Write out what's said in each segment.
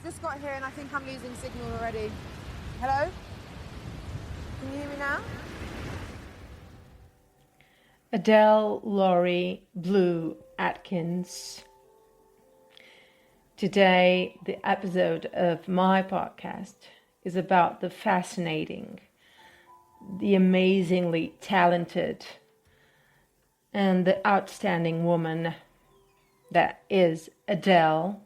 I've just got here and I think I'm losing signal already. Hello? Can you hear me now? Adele Laurie Blue Atkins. Today, the episode of my podcast is about the fascinating, the amazingly talented, and the outstanding woman that is Adele.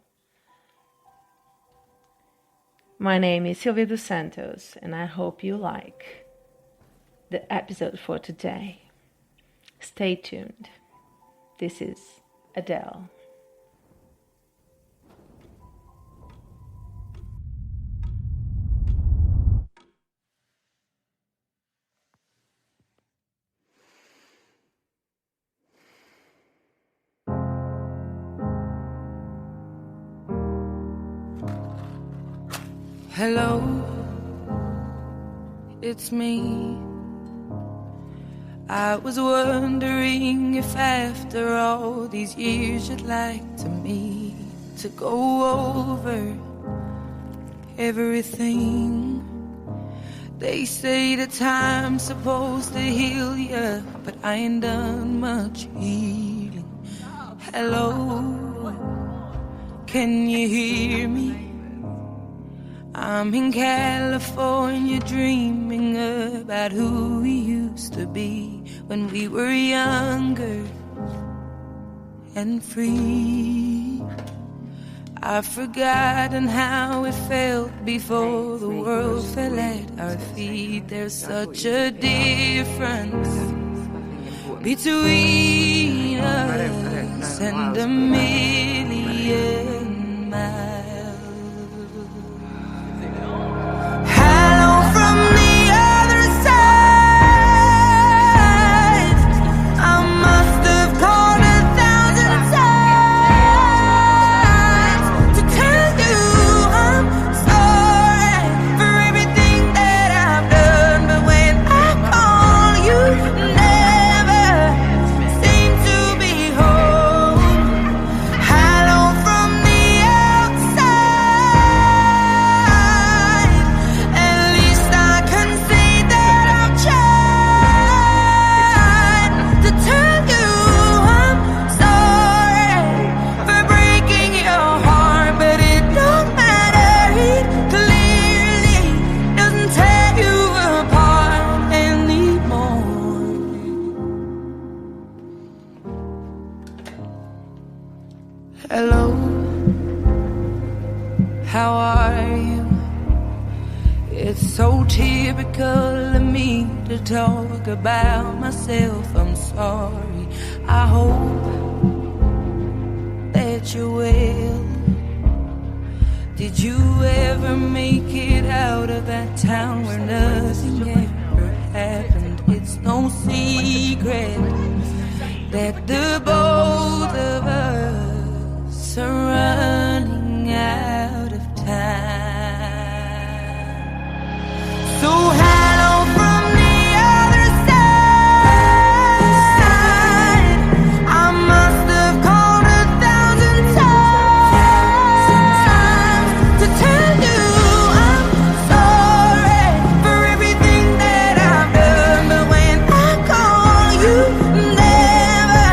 My name is Silvia dos Santos, and I hope you like the episode for today. Stay tuned. This is Adele. Hello, it's me. I was wondering if after all these years you'd like to meet to go over everything. They say the time's supposed to heal ya, but I ain't done much healing. Hello, can you hear me? I'm in California dreaming about who we used to be when we were younger and free. I've forgotten how it felt before the world fell at our feet. There's such a difference between us and a million miles. Hello, how are you? It's so typical of me to talk about myself. I'm sorry. I hope that you're well. Did you ever make it out of that town where nothing ever happened? It's no secret that the both of us are running out of time. So hello from the other side. I must have called 1,000 times to tell you I'm sorry for everything that I've done. But when I call you, never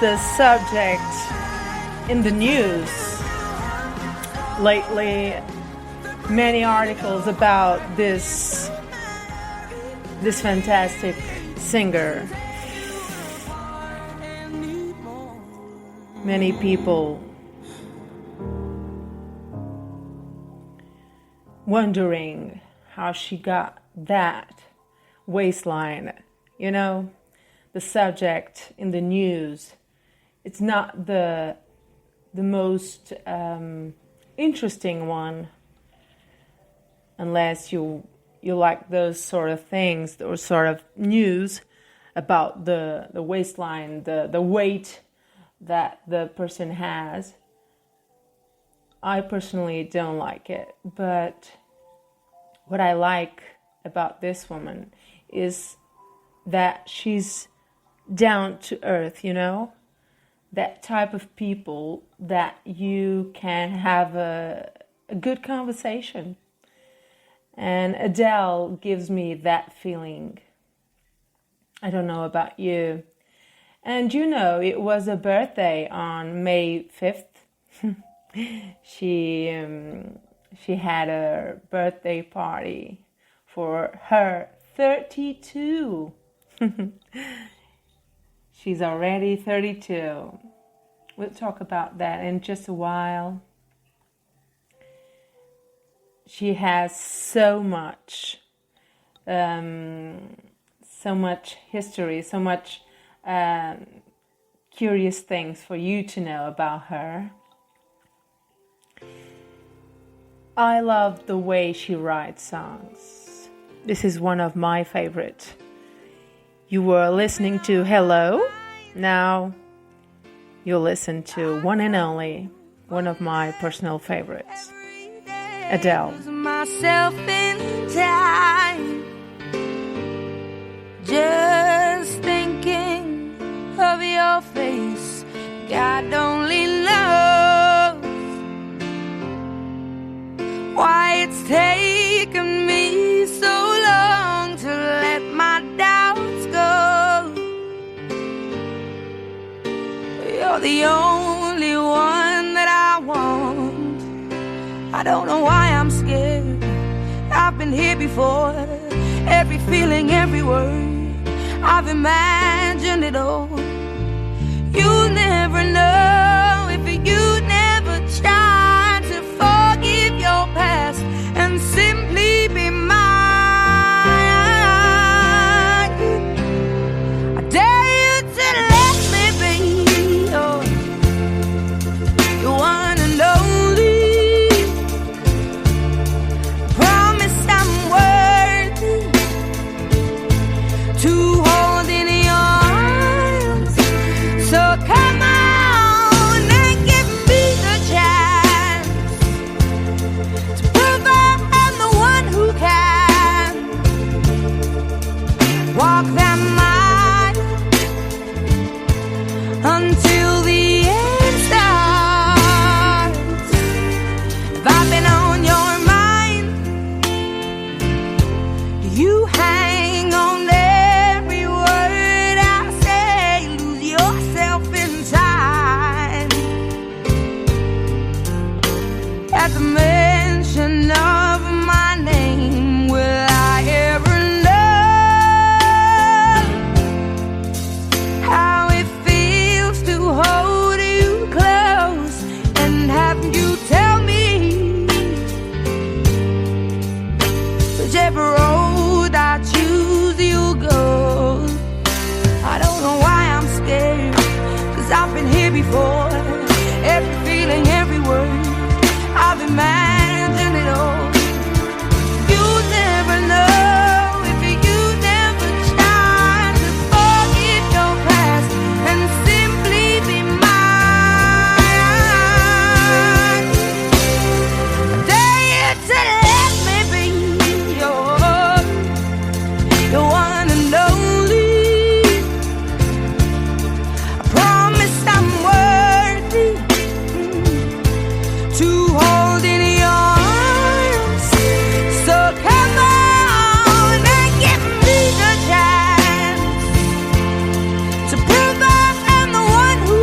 the subject in the news lately. Many articles about this fantastic singer. Many people wondering how she got that waistline. You know, the subject in the news, it's not the most interesting one, unless you like those sort of things or sort of news about the waistline, the weight that the person has. I personally don't like it, but what I like about this woman is that she's down to earth, you know? That type of people that you can have a good conversation. And Adele gives me that feeling. I don't know about you. And you know, it was a birthday on May 5th. She had a birthday party for her 32. She's already 32. We'll talk about that in just a while. She has so much history, so much curious things for you to know about her. I love the way she writes songs. This is one of my favorite. You were listening to Hello. Now you'll listen to one and only, one of my personal favorites, Adele. Myself in time, just thinking of your face. God only knows why it's taken me so long to let my doubts go. You're the only one that I want. I don't know why I'm scared. I've been here before. Every feeling, every word, I've imagined it all. You'll never know if you never try to forgive your past and simply be mine. I dare you to let me be your one and only. Promise I'm worthy to hold in your arms. So come on and give me the chance to prove I'm the one who can walk that mile until the end starts. If I've been on your mind, do you hang on every word I say? Lose yourself in time at the mention of my name. Will I ever know how it feels to hold you close and have you tell me whichever road I choose you go? I don't know why I'm scared, 'cause I've been here before. Every feeling, every word, I've imagined it all. You never know if you never try to forgive your past and simply be mine. I dare you to let me be your one and only. I promise I'm worthy to hold in your arms. So come on and give me the chance to prove I'm the one who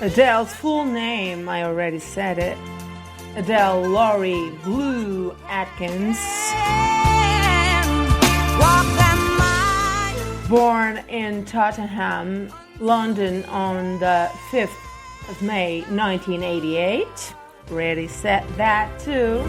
Adele's full name, I already said it. Adele Laurie Blue Atkins. Born in Tottenham, London on the 5th of May 1988. Already said that too.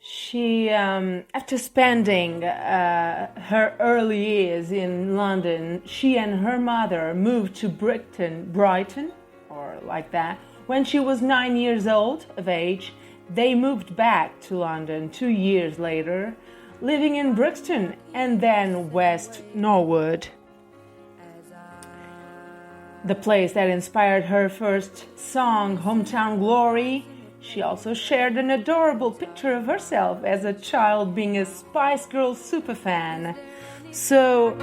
She, after spending her early years in London, she and her mother moved to Brighton, or like that. When she was 9 years old of age, they moved back to London 2 years later, living in Brixton and then West Norwood, the place that inspired her first song, Hometown Glory. She also shared an adorable picture of herself as a child being a Spice Girls superfan. So,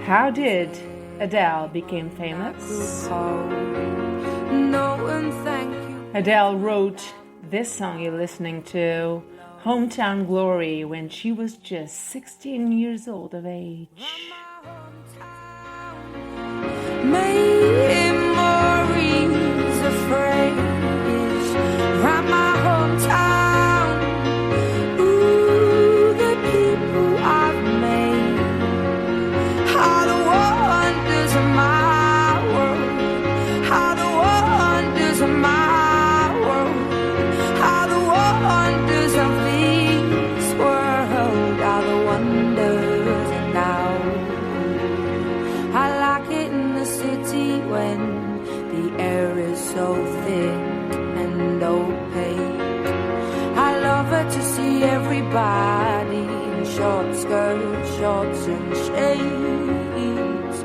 how did Adele become famous? Adele wrote this song you're listening to, Hometown Glory, when she was just 16 years old of age. Memories of phrase from my hometown. Ooh, the people I've made are the wonders of my world. Are the wonders of my world. Are the wonders of this world. Are the wonders and now I like it in the city when the air is so thick and opaque. I love it to see everybody in short skirts, shorts and shades.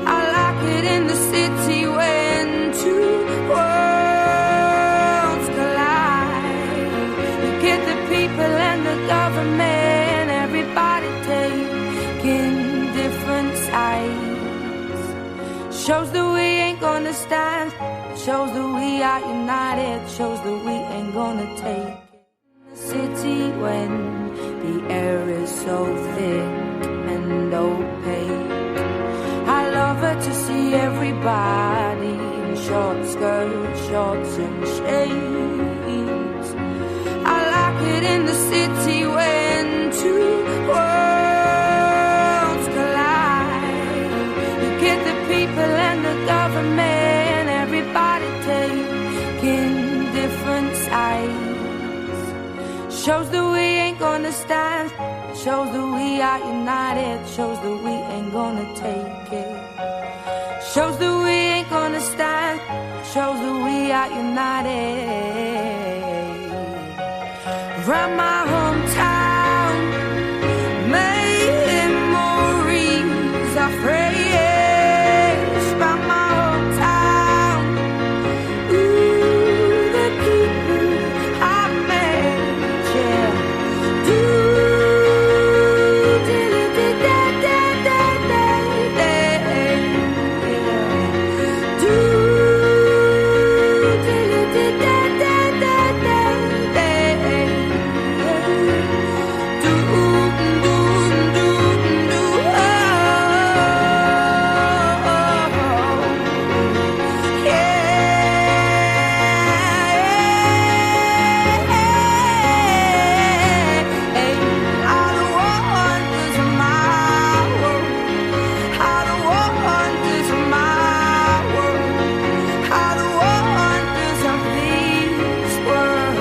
I like it in the city when two worlds collide. You get the people and the government, everybody taking different sides. Shows that we ain't gonna stand. Shows that we are united. Shows that we ain't gonna take it. The city when the air is so thick and opaque. I love it to see everybody in short skirts, shorts and shades. I like it in the city when two worlds collide. You get the people and the government, everybody taking different sides. Shows that we ain't gonna stand. Shows that we are united. Shows that we ain't gonna take it. Shows that we ain't gonna stand. Shows that we are united. From my hometown, memories are fresh. From my hometown, ooh, the people I met, yeah. Do, da da da da da da, yeah. Do, da da da da da da, yeah. Do, do, do, do, oh, yeah. All the wonders of my world. All the wonders of my world. All the wonders of this world.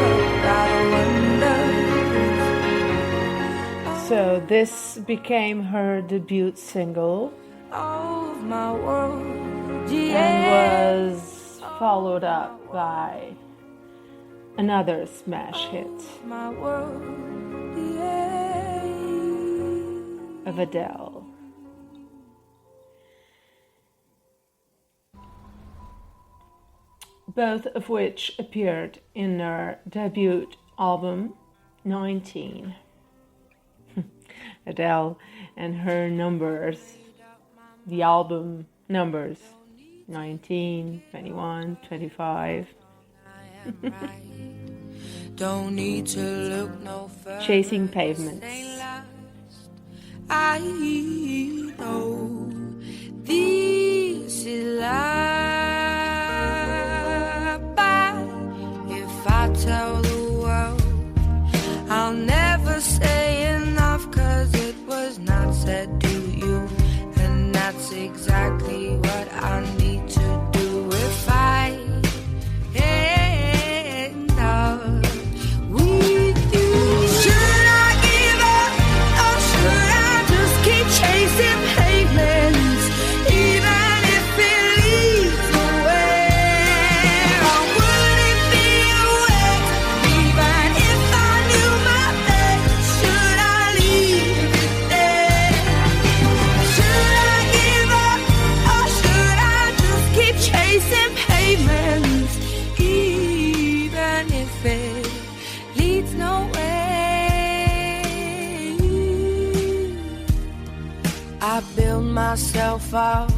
All the wonders So this became her debut single of my world. and Yeah. was followed up by another smash hit My world. Yeah. of Adele. Both of which appeared in her debut album 19. Adele and her numbers, the album numbers 19, 21, 25. Don't need to look no further. Chasing Pavements. I know this is life, but if I tell the world, I'll never say enough, 'cause it was not said to you, and that's exactly what I need to do if I end up with you. Should I give up, or should I just keep chasing pavements, even if it leads nowhere? Or would it be a waste, even if I knew my fate? Should I leave it there? Should I give up, or should I just keep chasing pavements, even if it leads nowhere? I build myself up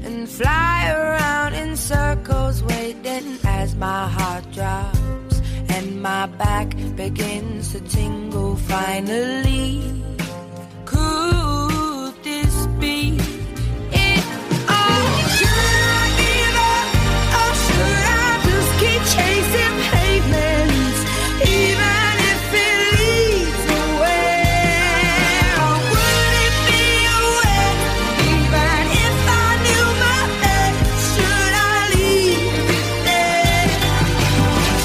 and fly around in circles, waiting as my heart drops and my back begins to tingle. Finally, could this be it? Oh, should I give up, or should I just keep chasing pavements, even if it leads nowhere? Or would it be a waste, even if I knew my fate? Should I leave it there?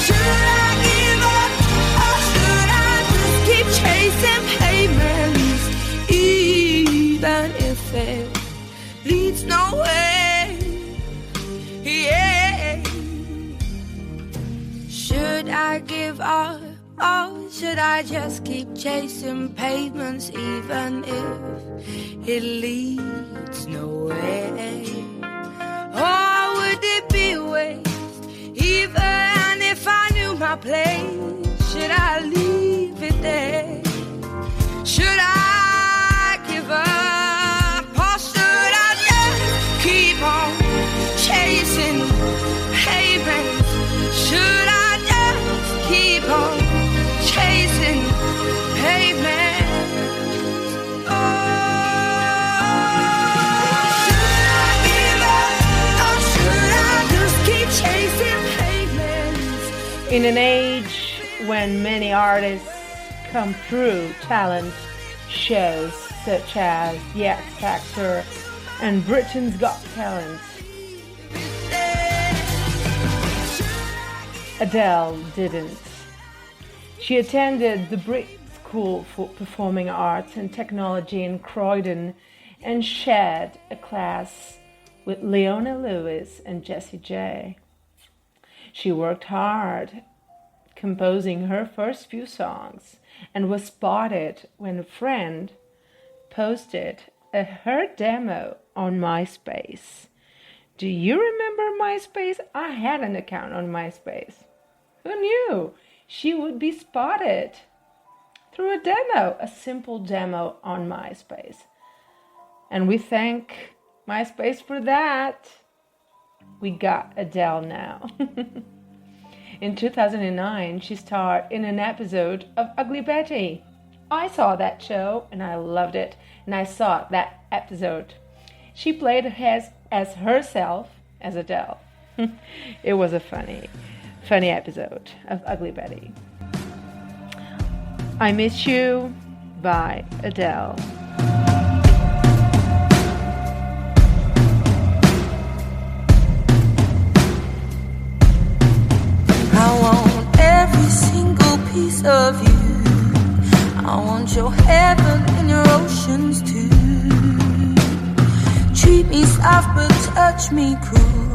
Should I give up, or should I just keep chasing pavements, even if it leads nowhere? Yeah. Should I give up, or should I just keep chasing pavements, even if it leads nowhere? Or would it be a waste, even if I knew my place? Should I leave it there? Should I give up, or should I just keep on chasing pavements? Should I just keep on chasing pavements? Oh, should I give up, or should I just keep chasing pavements? In an age when many artists come through talent shows such as The X Factor and Britain's Got Talent, Adele didn't. She attended the Brit School for Performing Arts and Technology in Croydon and shared a class with Leona Lewis and Jessie J. She worked hard composing her first few songs and was spotted when a friend posted her demo on MySpace. Do you remember MySpace? I had an account on MySpace. Who knew she would be spotted through a demo, a simple demo on MySpace? And we thank MySpace for that. We got Adele now. In 2009, she starred in an episode of Ugly Betty. I saw that show and I loved it, and I saw that episode. She played as herself as Adele. It was a funny episode of Ugly Betty. I Miss You by Adele. I want every single piece of you. I want your heaven and your oceans too. Treat me soft but touch me cool.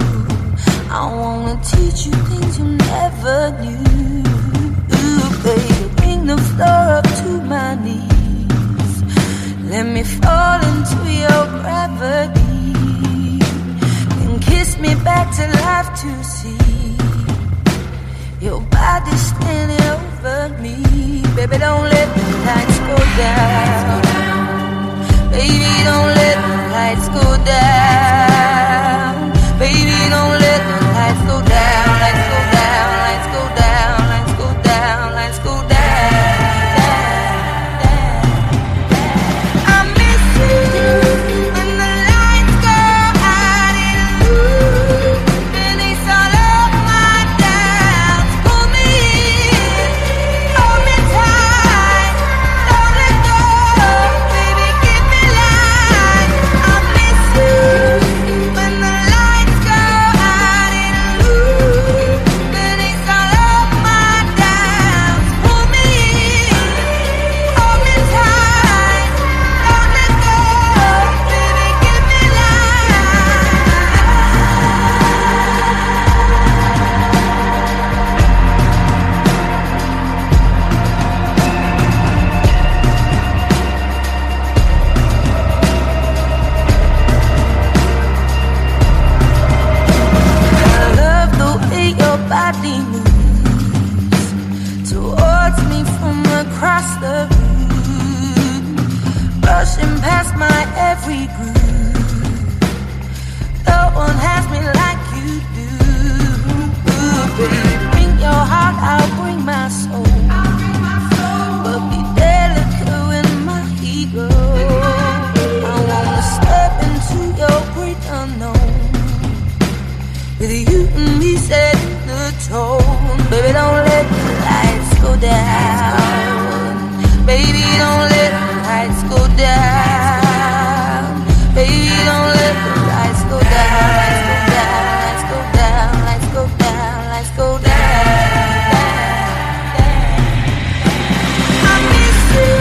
I wanna teach you things you never knew. Ooh, baby, bring the floor up to my knees. Let me fall into your gravity, and kiss me back to life to see your body standing over me. Baby, don't let the lights go down. Baby, don't let the lights go down. Baby, don't let the lights go down. Lights go down, lights go down, lights go down, lights go down, down, down. I across the room, rushing past my every groove. No one has me like you do. Ooh, baby, bring your heart, I'll bring my soul. But be delicate with my ego. I wanna step into your great unknown, with you and me setting the tone. Baby, don't let the lights go down. Baby, don't let the lights go down. Baby, don't let the lights go down. Lights go down, lights go down, lights go down, lights go down. I miss you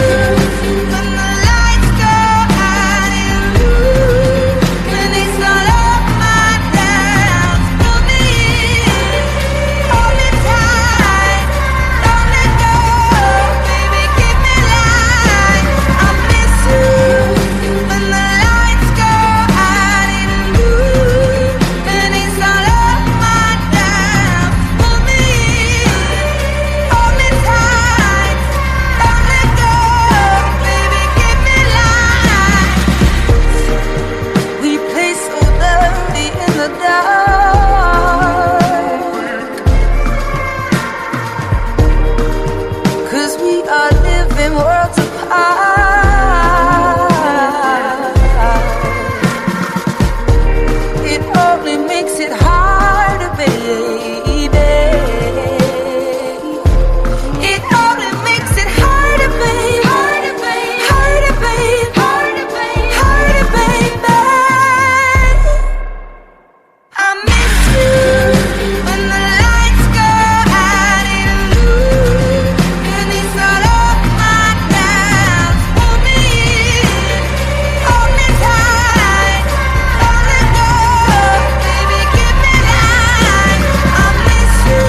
when the lights go out in blue, when it's all up my downs for me. Hold me tight, don't let go, baby, keep me light. I miss you when the lights go out in blue, when it's all up my downs for me. Hold me tight, don't let go, baby, keep me light. We play so dirty in the dark, 'cause we are living worlds apart. It only makes it harder, baby. It only makes it harder, baby. Harder, baby. Harder, baby. Harder, baby. Harder, baby. I miss you when the lights go out in blue, when it's all up my downs for me. Hold me tight, don't let go, baby, keep me light. I miss you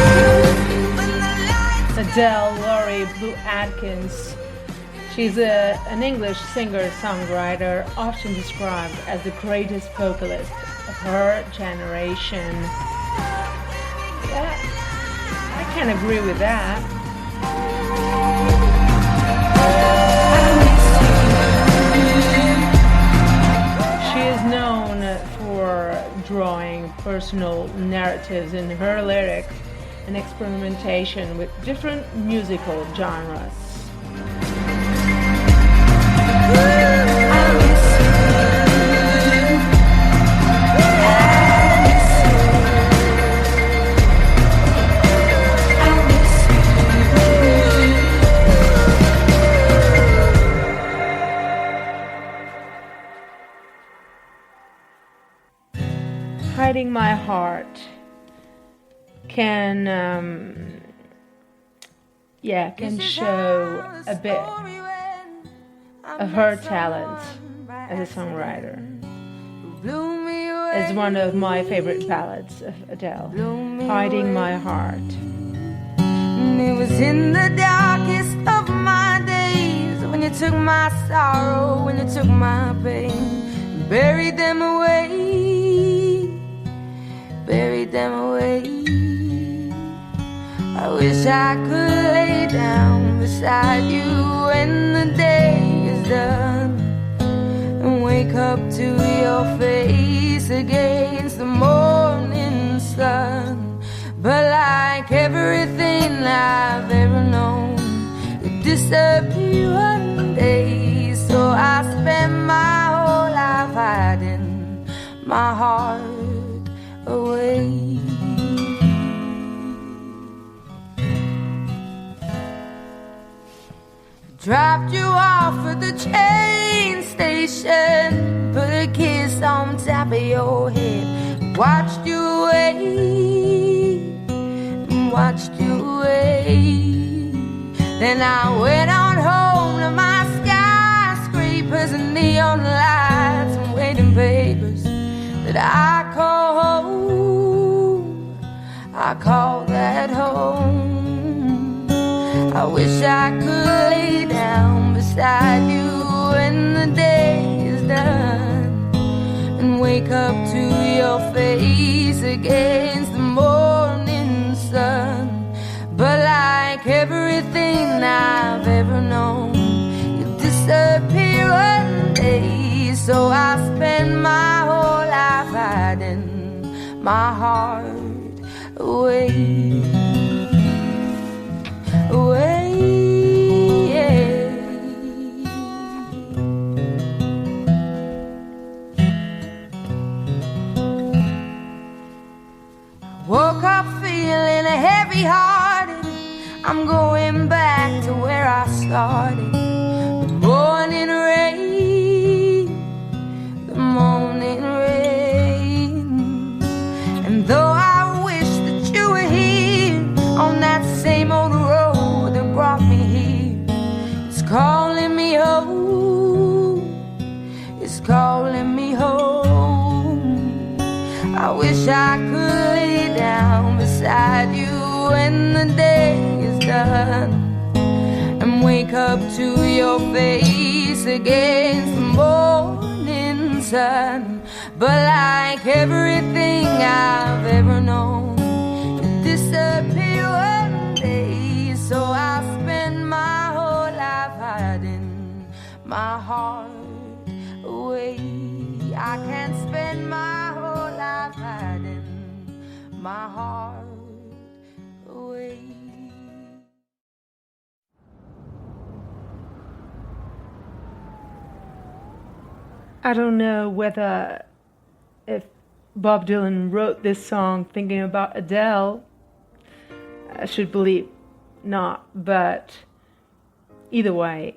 when the lights. Adele Laurie Blue Atkins. She's an English singer-songwriter, often described as the greatest vocalist of her generation. Yeah, I can agree with that. She is known for drawing personal narratives in her lyrics and experimentation with different musical genres. Hiding My Heart can show a bit of her talent as a songwriter. It's one of my favorite ballads of Adele, Hiding My Heart. And it was in the darkest of my days, when you took my sorrow, when you took my pain, buried them away, buried them away. I wish I could lay down beside you when the day is done, and wake up to your face against the morning sun. But like everything I've ever known, it disappeared one day. So I spent my whole life hiding my heart away. Dropped you off at the train station, put a kiss on top of your head, watched you away, watched you away. Then I went on home to my skyscrapers and neon lights and waiting papers that I call home. I call that home. I wish I could lay down beside you when the day is done, and wake up to your face against the morning sun. But like everything I've ever known. You'll disappear one day, so I spend my whole life hiding my heart away, away. Woke up feeling heavy-hearted. I'm going back to where I started. The morning rain, the morning rain. And though I wish that you were here on that same old road that brought me here, it's calling me home, it's calling me home. I wish I could lay down beside you when the day is done and wake up to your face against the morning sun. But like everything I've ever known, you disappear one day, so I spend my whole life hiding my heart away. I can't spend my whole life hiding my heart away. I don't know whether if Bob Dylan wrote this song thinking about Adele. I should believe not, but either way,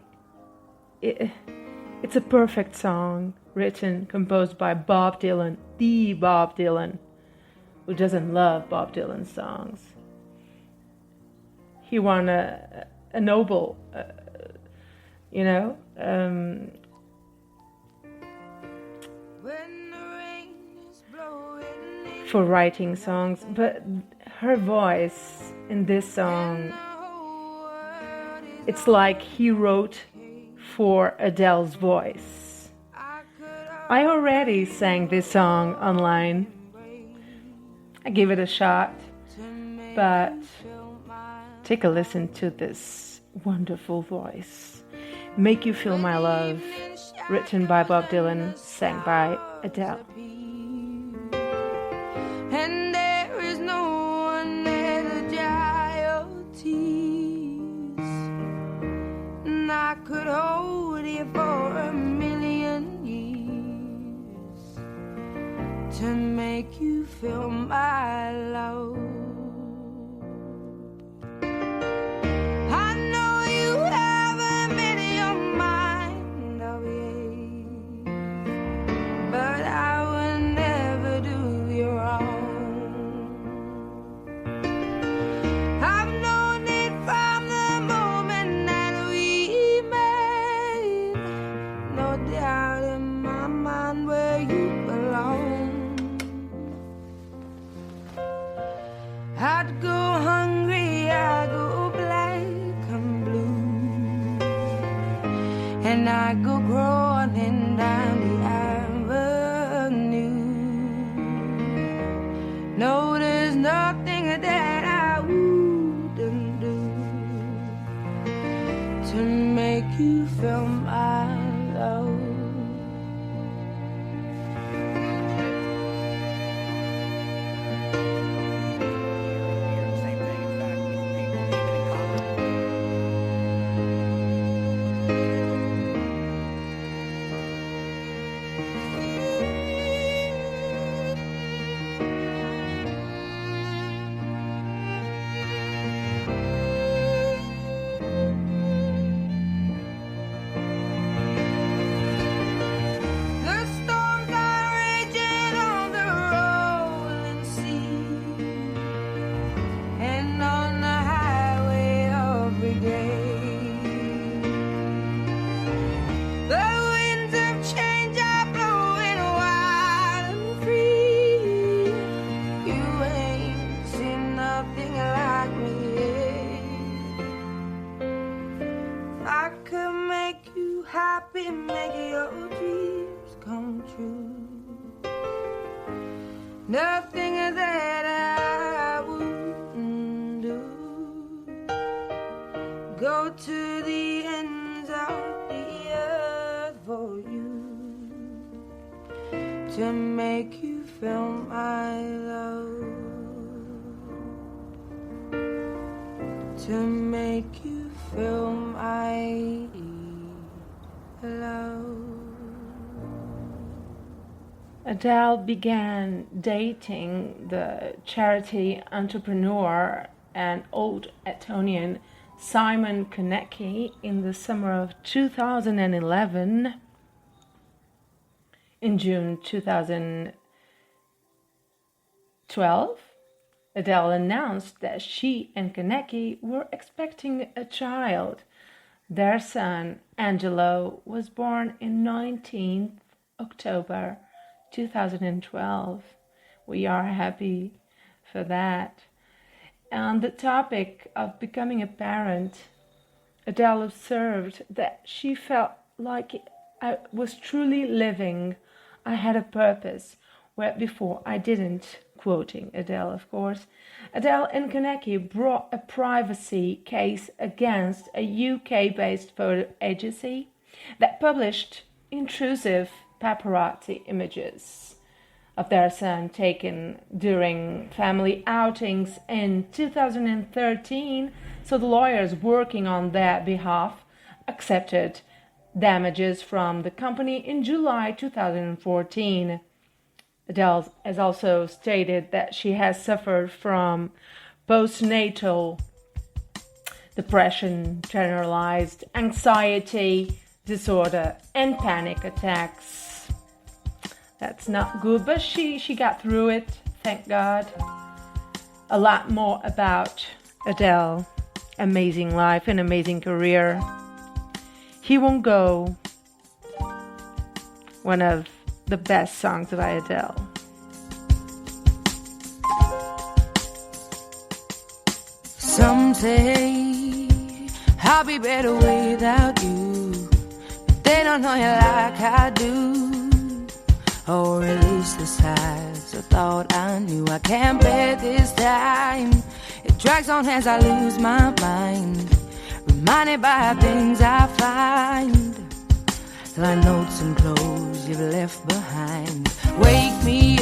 it's a perfect song, written, composed by Bob Dylan, the Bob Dylan. Who doesn't love Bob Dylan songs? He won a Nobel, for writing songs. But her voice in this song, it's like he wrote for Adele's voice. I already sang this song online. I gave it a shot, but take a listen to this wonderful voice. Make You Feel My Love, written by Bob Dylan, sang by Adele. And there is no one there to dry your tears, and I could hold you for a million years to make you feel my love. I know you haven't made your mind up yet, but I will never do you wrong. I've known it from the moment that we met, no doubt in my mind where you belong. I'd go hungry, I'd go black and blue, and I'd go crawling down the avenue. No, there's nothing that I wouldn't do to make you feel my love. Happy, make your dreams come true. Nothing that I wouldn't do. Go to to the ends of the earth for you, to make you feel my love, to make you feel my love. Adele began dating the charity entrepreneur and old Etonian Simon Konecki in the summer of 2011. In June 2012, Adele announced that she and Konecki were expecting a child. Their son, Angelo, was born in 19th October 2012. We are happy for that. On the topic of becoming a parent, Adele observed that she felt like I was truly living. I had a purpose, where before I didn't. Quoting Adele, of course. Adele and Konecki brought a privacy case against a UK-based photo agency that published intrusive paparazzi images of their son taken during family outings in 2013. So the lawyers working on their behalf accepted damages from the company in July 2014. Adele has also stated that she has suffered from postnatal depression, generalized anxiety disorder, and panic attacks. That's not good, but she got through it, thank God. A lot more about Adele. Amazing life and amazing career. He Won't Go. One of the best songs by Adele. Some say I'll be better without you, but they don't know you like I do. Or at least this has I thought I knew. I can't bear this time. It drags on as I lose my mind, reminded by things I find, like notes and clothes you've left behind. Wake me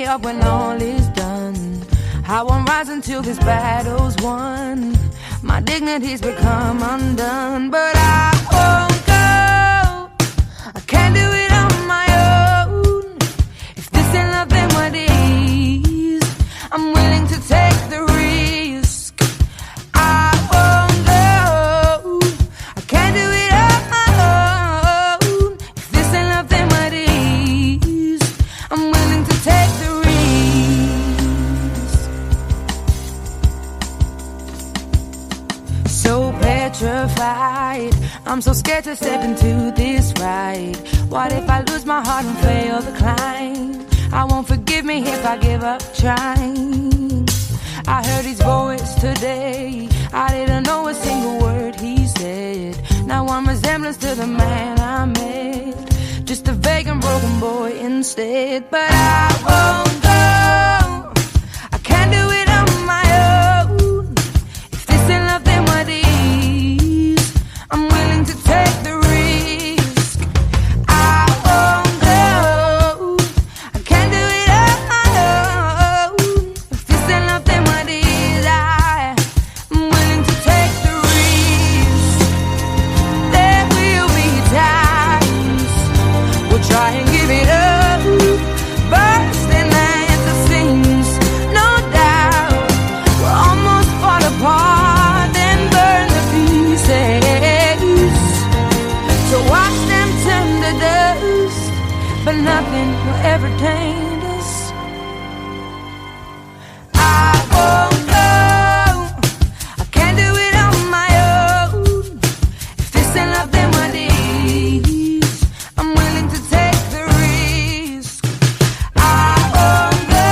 up when all is done. I won't rise until this battle's won. My dignity's become undone, but I won't go. I can't do it on my own. If this ain't love, then what is? I'm willing to take the risk. I won't go. I can't do it on my own. If this ain't love, then what is? I'm willing to take the risk. So petrified, I'm so scared to step into this ride. What if I lose my heart and fail the climb? I won't forgive me if I give up trying. I heard his voice today, I didn't know a single word he said. Now I'm resemblance to the man I met, just a vague and broken boy instead. But I won't go. I can't do it on my own. If this ain't love, then what is? I'm willing to take the risk. I won't go. I can't do it on my own. If this ain't love, then what is? I'm willing to take the risk. There will be times we'll try and give it up, bursting at the seams. No doubt we'll almost fall apart and burn the pieces. So watch them turn to dust, but nothing will ever taint us. I won't go. I can't do it on my own. If this ain't love, then what is? I'm willing to take the risk. I won't go.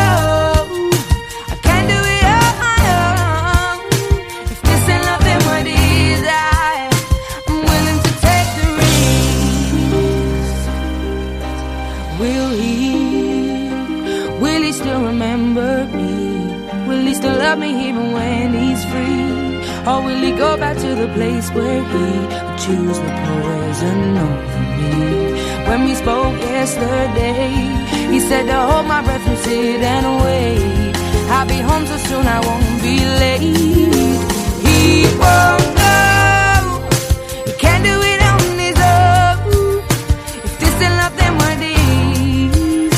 I can't do it on my own. If this ain't love, then what is? I'm willing to take the risk. Will he the place where he would choose the poison over me. When we spoke yesterday, he said to hold my breath and sit and wait. I'll be home so soon I won't be late. He won't go, he can't do it on his own. If this ain't love, then what is?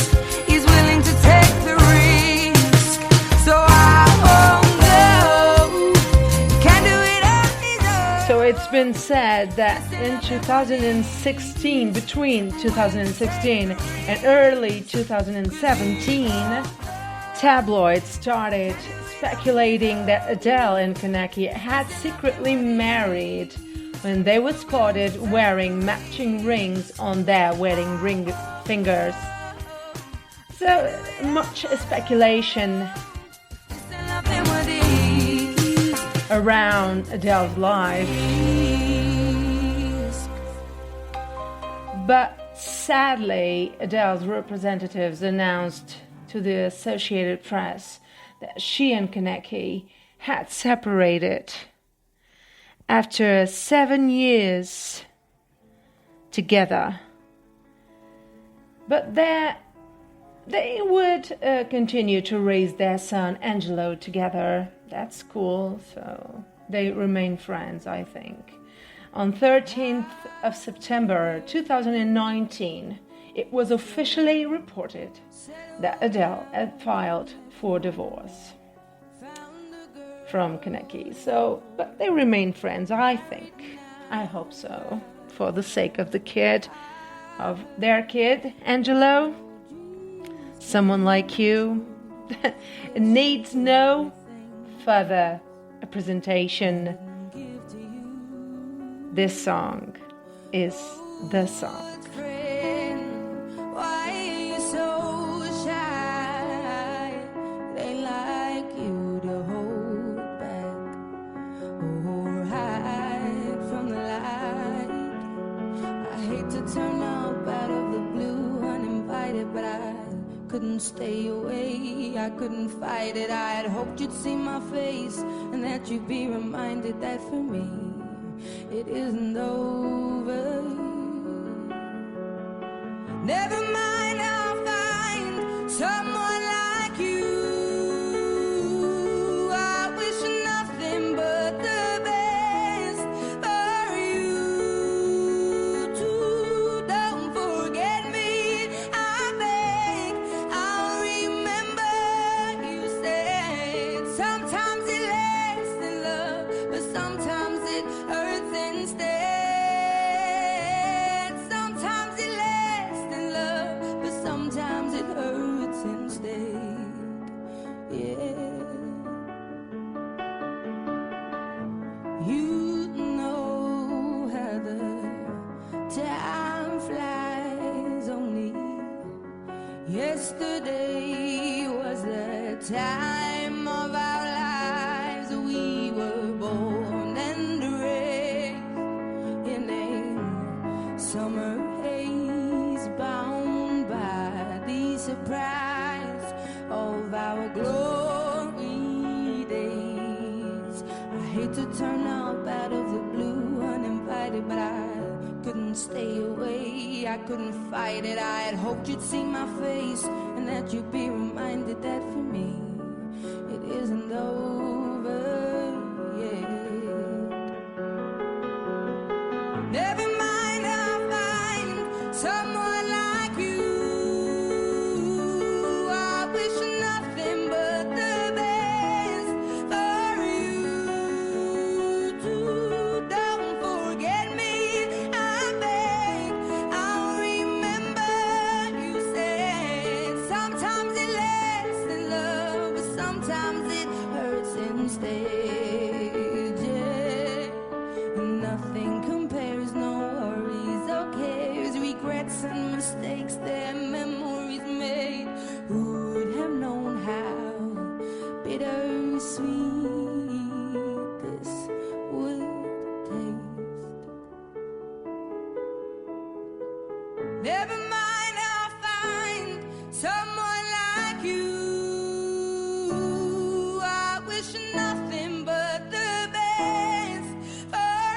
He's willing to take the risk, so I won't go, he can't do it on his own. So it's been said that in 2016, between 2016 and early 2017, tabloids started speculating that Adele and Kaneki had secretly married when they were spotted wearing matching rings on their wedding ring fingers. So much speculation around Adele's life. But sadly, Adele's representatives announced to the Associated Press that she and Kaneki had separated after 7 years together. But they would continue to raise their son Angelo together. That's cool, so they remain friends, I think. On 13th of September 2019, it was officially reported that Adele had filed for divorce from Kaneki. So, but they remain friends, I think. I hope so, for the sake of the kid, of their kid, Angelo. Someone like you needs no further presentation. This song is the song. Why are you so shy? They like you to hold back or hide from the light. I hate to turn up out of the blue uninvited, but I couldn't stay away, I couldn't fight it. I had hoped you'd see my face and that you'd be reminded that for me it isn't over. Never mind, I'll find someone like you. I wish nothing but the best for you too. Don't forget me, I beg. I'll remember you said sometimes it lasts in love, but sometimes it hurts instead. Sometimes it lasts in love, but sometimes it hurts instead. Yeah. You know how the time flies. Only yesterday was the time of our lives. We were born and raised in a summer haze, bound by the surprise of our glory days. I hate to turn up out of the blue uninvited, but I couldn't stay away, I couldn't fight it. I had hoped you'd see my face and that you'd be reminded that for me it isn't over yet. Never mind, I'll find someone like you. I wish nothing but the best for you too. Don't forget me, I beg. I'll remember you said sometimes it lasts in love, but sometimes it hurts instead. Yeah. Nothing compares, no worries or cares, regrets and mistakes, their memories made. Who would have known how bittersweet this would taste? Never mind, I'll find someone like you. I wish nothing but the best for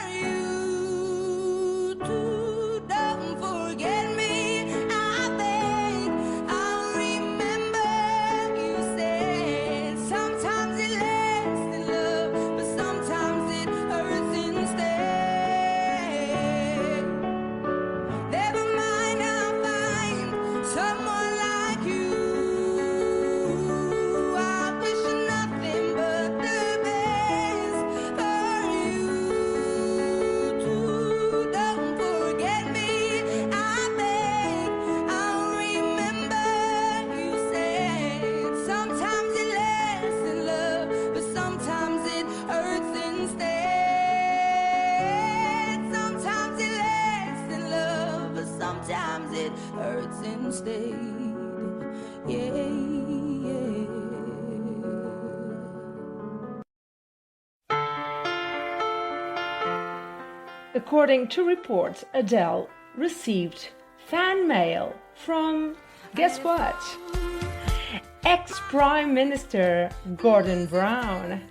hurts instead. Yeah, yeah. According to reports, Adele received fan mail from, guess what? Ex-Prime Minister Gordon Brown.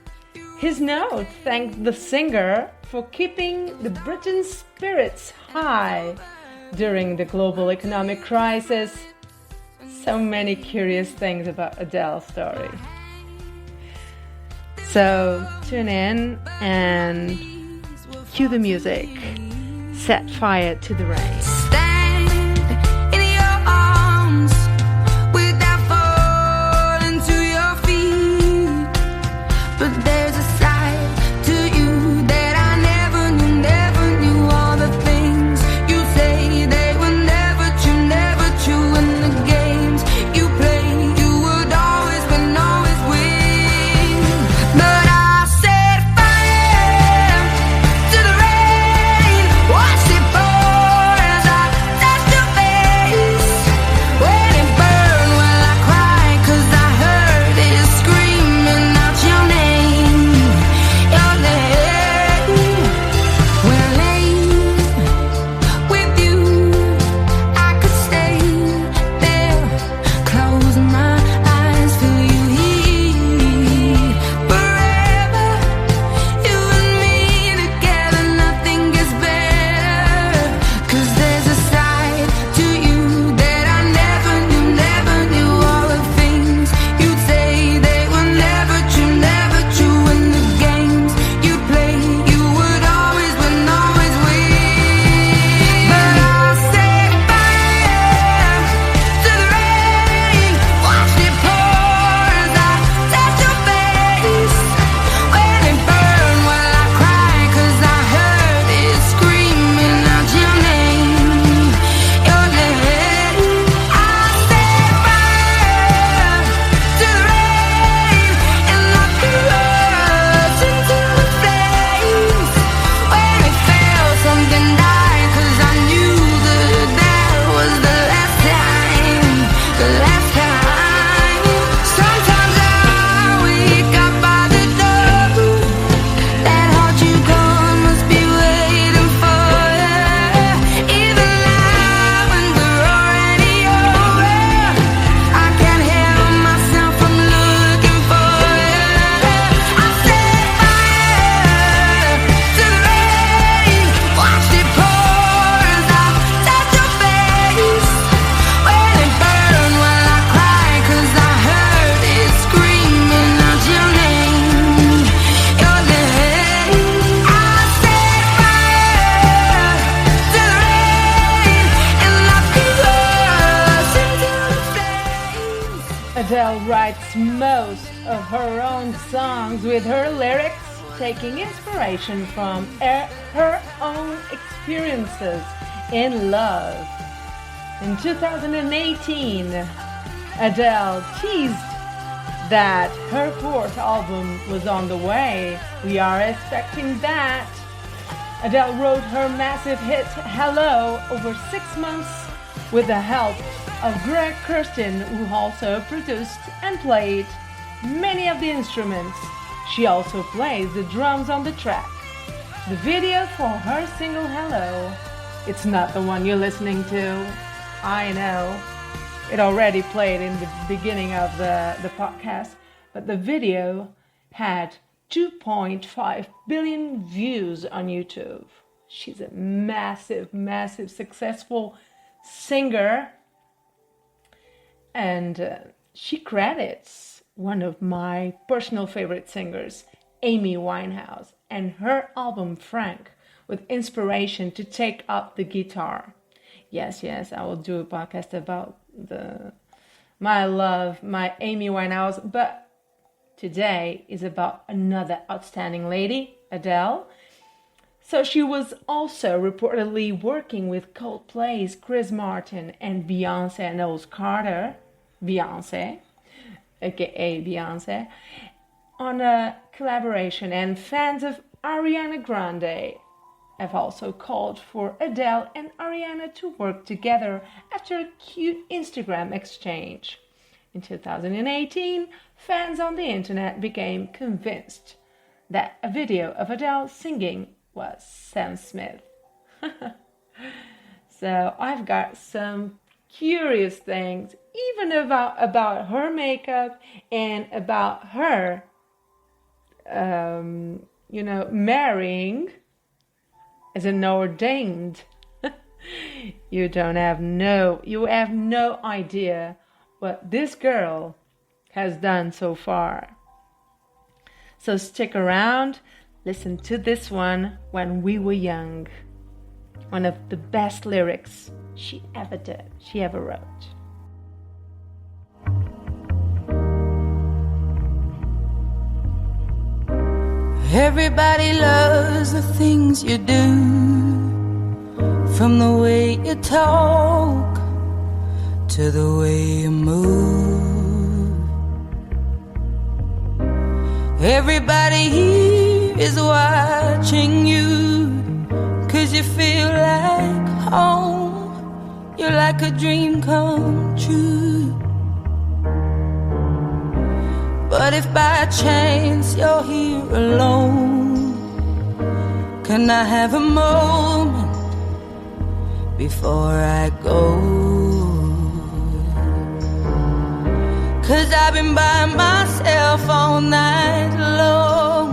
His note thanked the singer for keeping the Britain's spirits high during the global economic crisis. So many curious things about Adele's story. So tune in and cue the music. Set fire to the rain. Stand in your arms without falling to your feet. But there's a side to you that I never knew. All the things you say, they were never true. In the games you play, you would always win. But I set fire to the rain. Watch it pour as I touch your face. When it burned, well I cried 'cause I heard it screaming out your name. Your name. When I lay with you, I could stay there, close my eyes, feel you here forever. You and me together, nothing gets better. 'Cause there's a side to you that I never knew. All the things you'd say, they were never true. In the games you play, you would always win. But I'll set fire to the rain. Watch it pour as I touch your face. When it burned, well I cried 'cause I heard it screaming out your name. Your name. I'll set fire to the rain and lock the rust into the flames. When it felt something died, 'cause I knew that was the last time. Sometimes I wake up by the door. That heart you gone must be waiting for you. Even now when we're already over, I can't help myself from looking for you. I set fire to the rain. Watch it pour as I touch your face. When it burned, well I cried 'cause I heard it screaming out your name. Your name. I set fire to the rain and lock the rust into the flames. Adele writes most of her own songs with her lyrics taking inspiration from her own experiences in love. In 2018, Adele teased that her fourth album was on the way. We are expecting that. Adele wrote her massive hit Hello over 6 months with the help of Greg Kurstin, who also produced and played many of the instruments. She also plays the drums on the track. The video for her single Hello, it's not the one you're listening to. I know. It already played in the beginning of the podcast, but the video had 2.5 billion views on YouTube. She's a massive, successful singer. And she credits one of my personal favorite singers, Amy Winehouse, and her album Frank with inspiration to take up the guitar. Yes, I will do a podcast about my Amy Winehouse, but today is about another outstanding lady, Adele. So she was also reportedly working with Coldplay's Chris Martin and Beyonce Knowles Carter, aka Beyonce, on a collaboration, and fans of Ariana Grande have also called for Adele and Ariana to work together after a cute Instagram exchange. In 2018, fans on the internet became convinced that a video of Adele singing was Sam Smith. So I've got some curious things, even about her makeup and about her, marrying as an ordained. You have no idea what this girl has done so far. So stick around, listen to this one, When We Were Young. One of the best lyrics she ever wrote. Everybody loves the things you do, from the way you talk to the way you move. Everybody here is watching you, 'cause you feel like home. You're like a dream come true. But if by chance you're here alone, can I have a moment before I go? 'Cause I've been by myself all night long,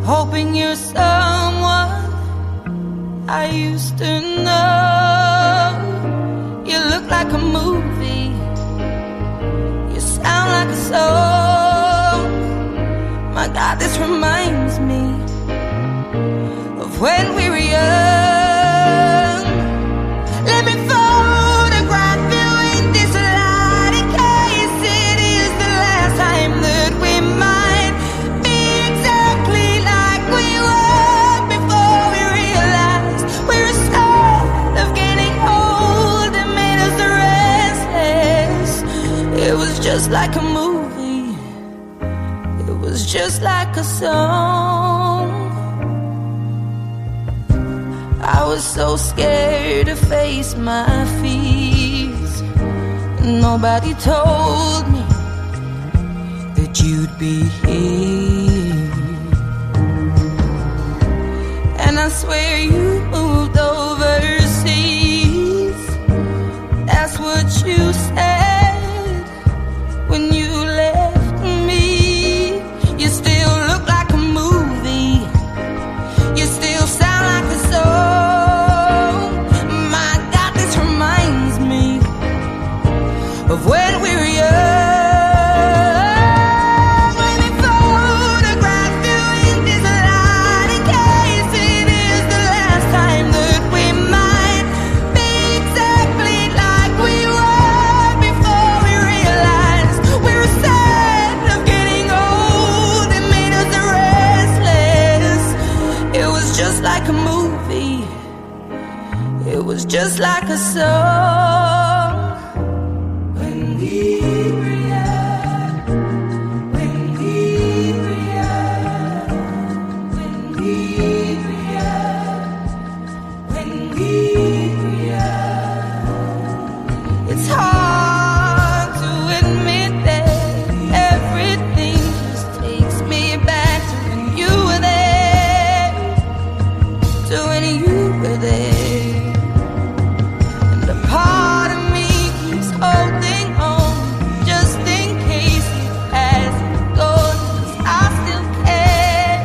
hoping you're someone I used to know. You look like a movie, you sound like a song. My God, this reminds me of when we were young. Let me photograph you in this light, in case it is the last time that we might be exactly like we were before we realized we're scared of getting old and made us restless. It was just like a movie, it was just like a song. I was so scared to face my fears. Nobody told me that you'd be here. And I swear you moved overseas. That's what you said when you left me. You still look like a movie, you still sound like a song. My God, this reminds me of when we were young. Let me photograph you in this light, in case it is the last time that we might be exactly like we were before we realized we were sad of getting old and made us restless. It was just like a movie, it was just like a song. When we were young, when we were young, when we were young, when we were young. It's hard to admit that everything just takes me back to when you were there, to when you were there. And a part of me keeps holding on, just in case it hasn't gone. 'Cause I still care.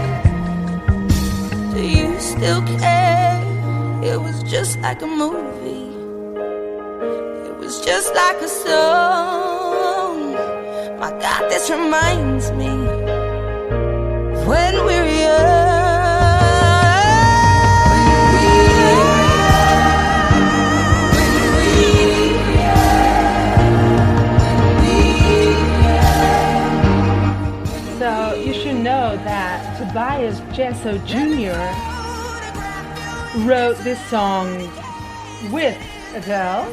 Do you still care? It was just like a movie, it was just like a song. My God, this reminds me of when we were young. So you should know that Tobias Jesso Jr. wrote this song with Adele.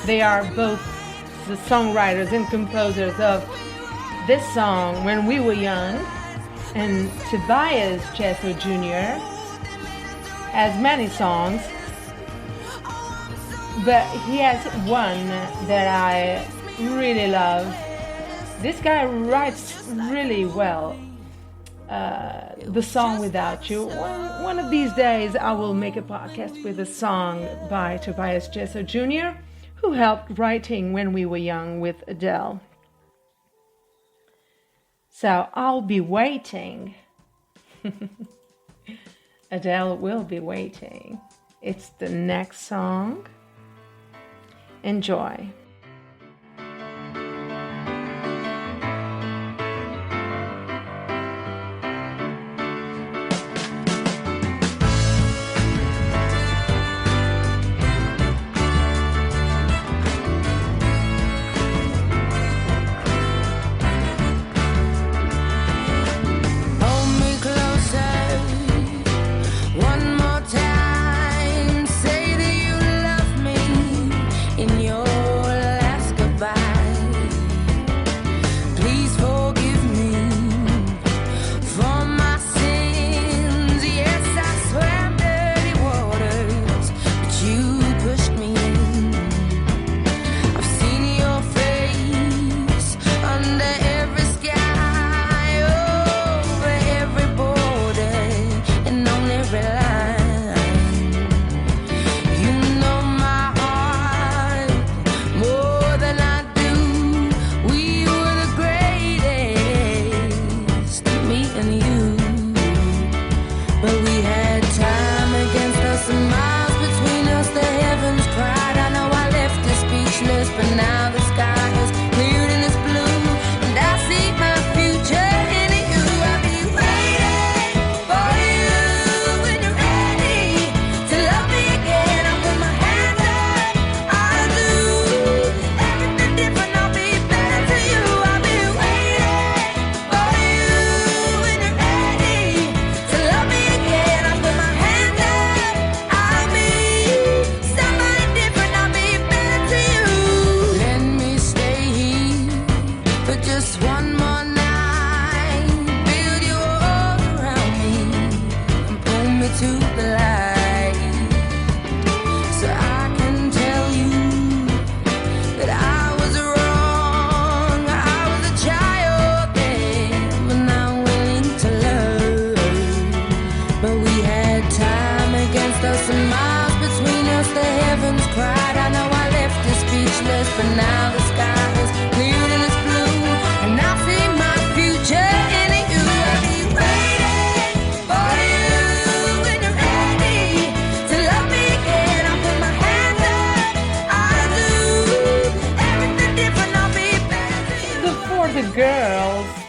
They are both the songwriters and composers of this song, When We Were Young. And Tobias Jesso Jr. has many songs, but he has one that I really love. This guy writes really well. The song Without You. One of these days I will make a podcast with a song by Tobias Jesso Jr., who helped writing When We Were Young with Adele. So I'll be waiting. Adele will be waiting. It's the next song. Enjoy.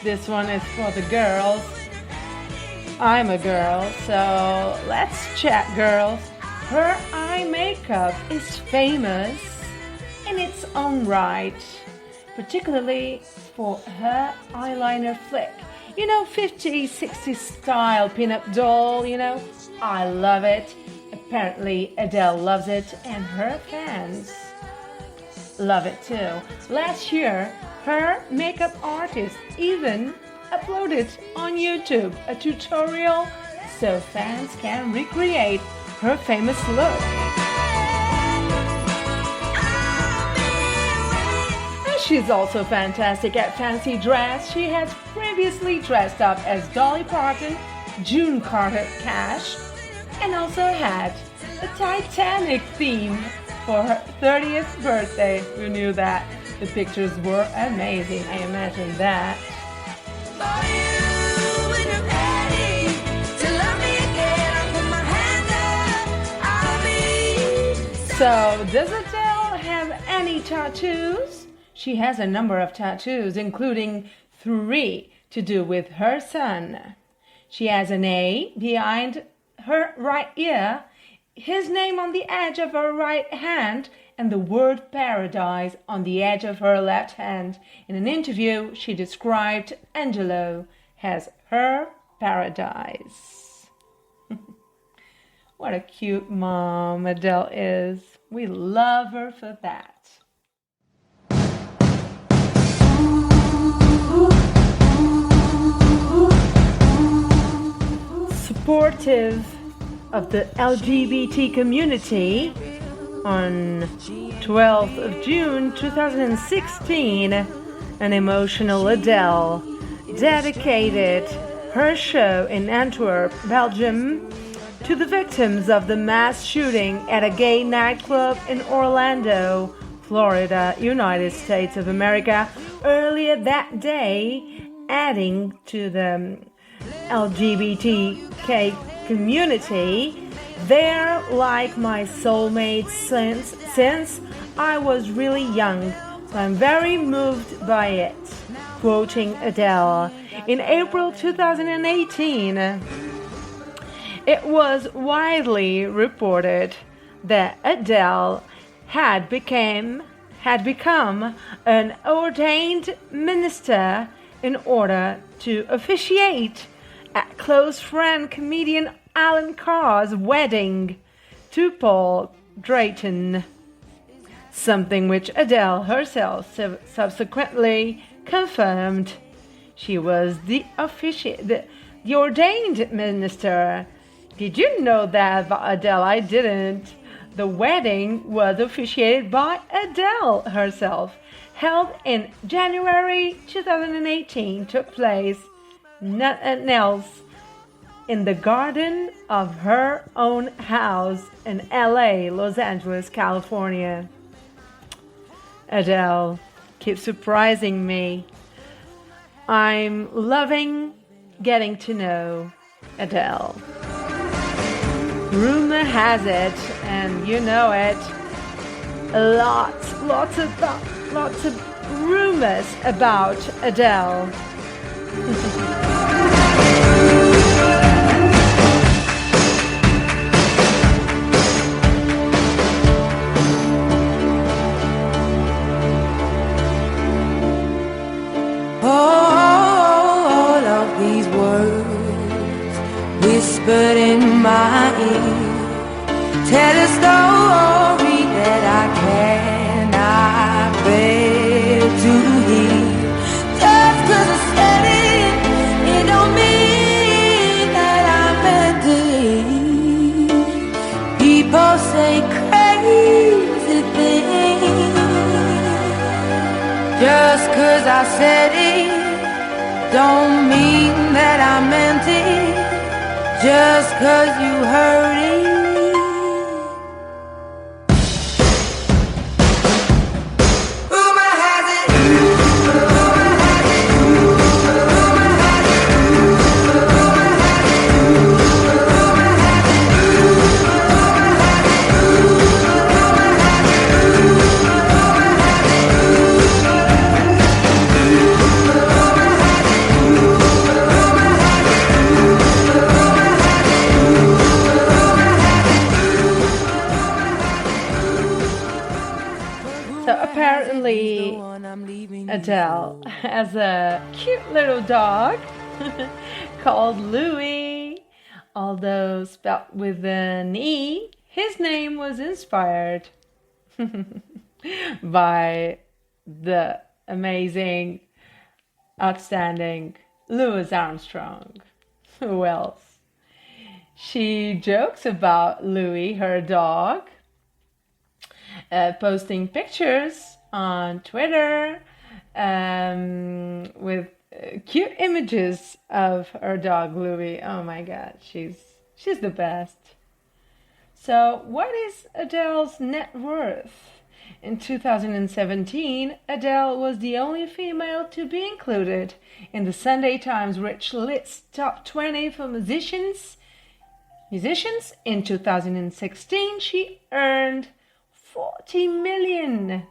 This one is for the girls. I'm a girl, so let's chat, girls. Her eye makeup is famous in its own right, particularly for her eyeliner flick. 50s, 60s style pinup doll, I love it. Apparently Adele loves it and her fans love it too. Last year, her makeup artist even uploaded on YouTube a tutorial so fans can recreate her famous look. And she's also fantastic at fancy dress. She has previously dressed up as Dolly Parton, June Carter Cash, and also had a Titanic theme for her 30th birthday. Who knew that? The pictures were amazing. I imagine that. So, does Adele have any tattoos? She has a number of tattoos, including 3 to do with her son. She has an A behind her right ear, his name on the edge of her right hand, and the word paradise on the edge of her left hand. In an interview, she described Angelo as her paradise. What a cute mom Adele is. We love her for that. Supportive of the LGBT community, on 12th of June 2016, an emotional Adele dedicated her show in Antwerp, Belgium, to the victims of the mass shooting at a gay nightclub in Orlando, Florida, United States of America, earlier that day, adding to the LGBTQ community. They're like my soulmates since I was really young, so I'm very moved by it. Quoting Adele. In April 2018, it was widely reported that Adele had become an ordained minister in order to officiate at close friend comedian Alan Carr's wedding to Paul Drayton, something which Adele herself subsequently confirmed. She was the ordained minister. Did you know that, Adele? I didn't. The wedding was officiated by Adele herself, held in January 2018, took place at Nels in the garden of her own house in LA, Los Angeles, California. Adele keeps surprising me. I'm loving getting to know Adele. Rumor has it, and you know it, lots of rumors about Adele. All of these words whispered in my ear tell a story that I cannot bear to hear. Just 'cause I said it, it don't mean that I meant it. People say crazy things. Just 'cause I said it don't mean that I meant it. Just 'cause you heard it. Apparently, Adele has a cute little dog called Louis. Although spelled with an E, his name was inspired by the amazing, outstanding Louis Armstrong. Who else? She jokes about Louis, her dog, posting pictures on Twitter with cute images of her dog Louis. Oh my God, she's the best. So, what is Adele's net worth? In 2017, Adele was the only female to be included in the Sunday Times Rich List Top 20 for musicians. In 2016, she earned 40 million,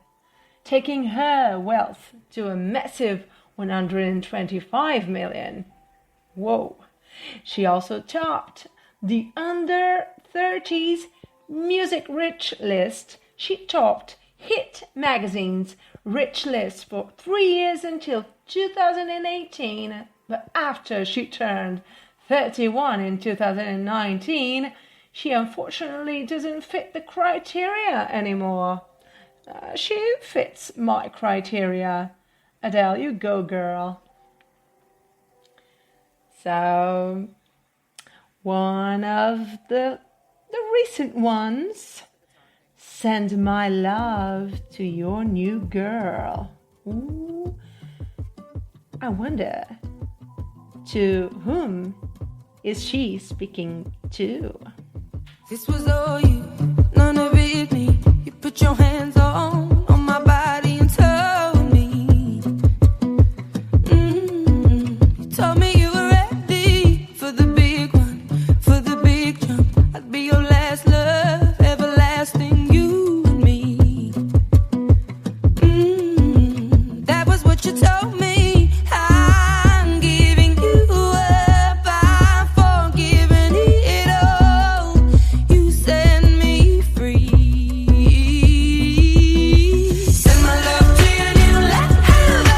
taking her wealth to a massive 125 million. Whoa. She also topped the under 30s Music Rich List. She topped Hit Magazine's Rich List for 3 years until 2018, but after she turned 31 in 2019, she unfortunately doesn't fit the criteria anymore. She fits my criteria. Adele, you go, girl. So, one of the the recent ones. Send my love to your new girl. Ooh. I wonder, to whom is she speaking to? This was all you, none of it me. You put your hands on my body and told me. You told me you were ready for the big one, for the big jump. I'd be your last love, everlasting, you and me. That was what you told me. I'm giving you up, I'm forgiving it all. You set me free. Send my love to your new lover.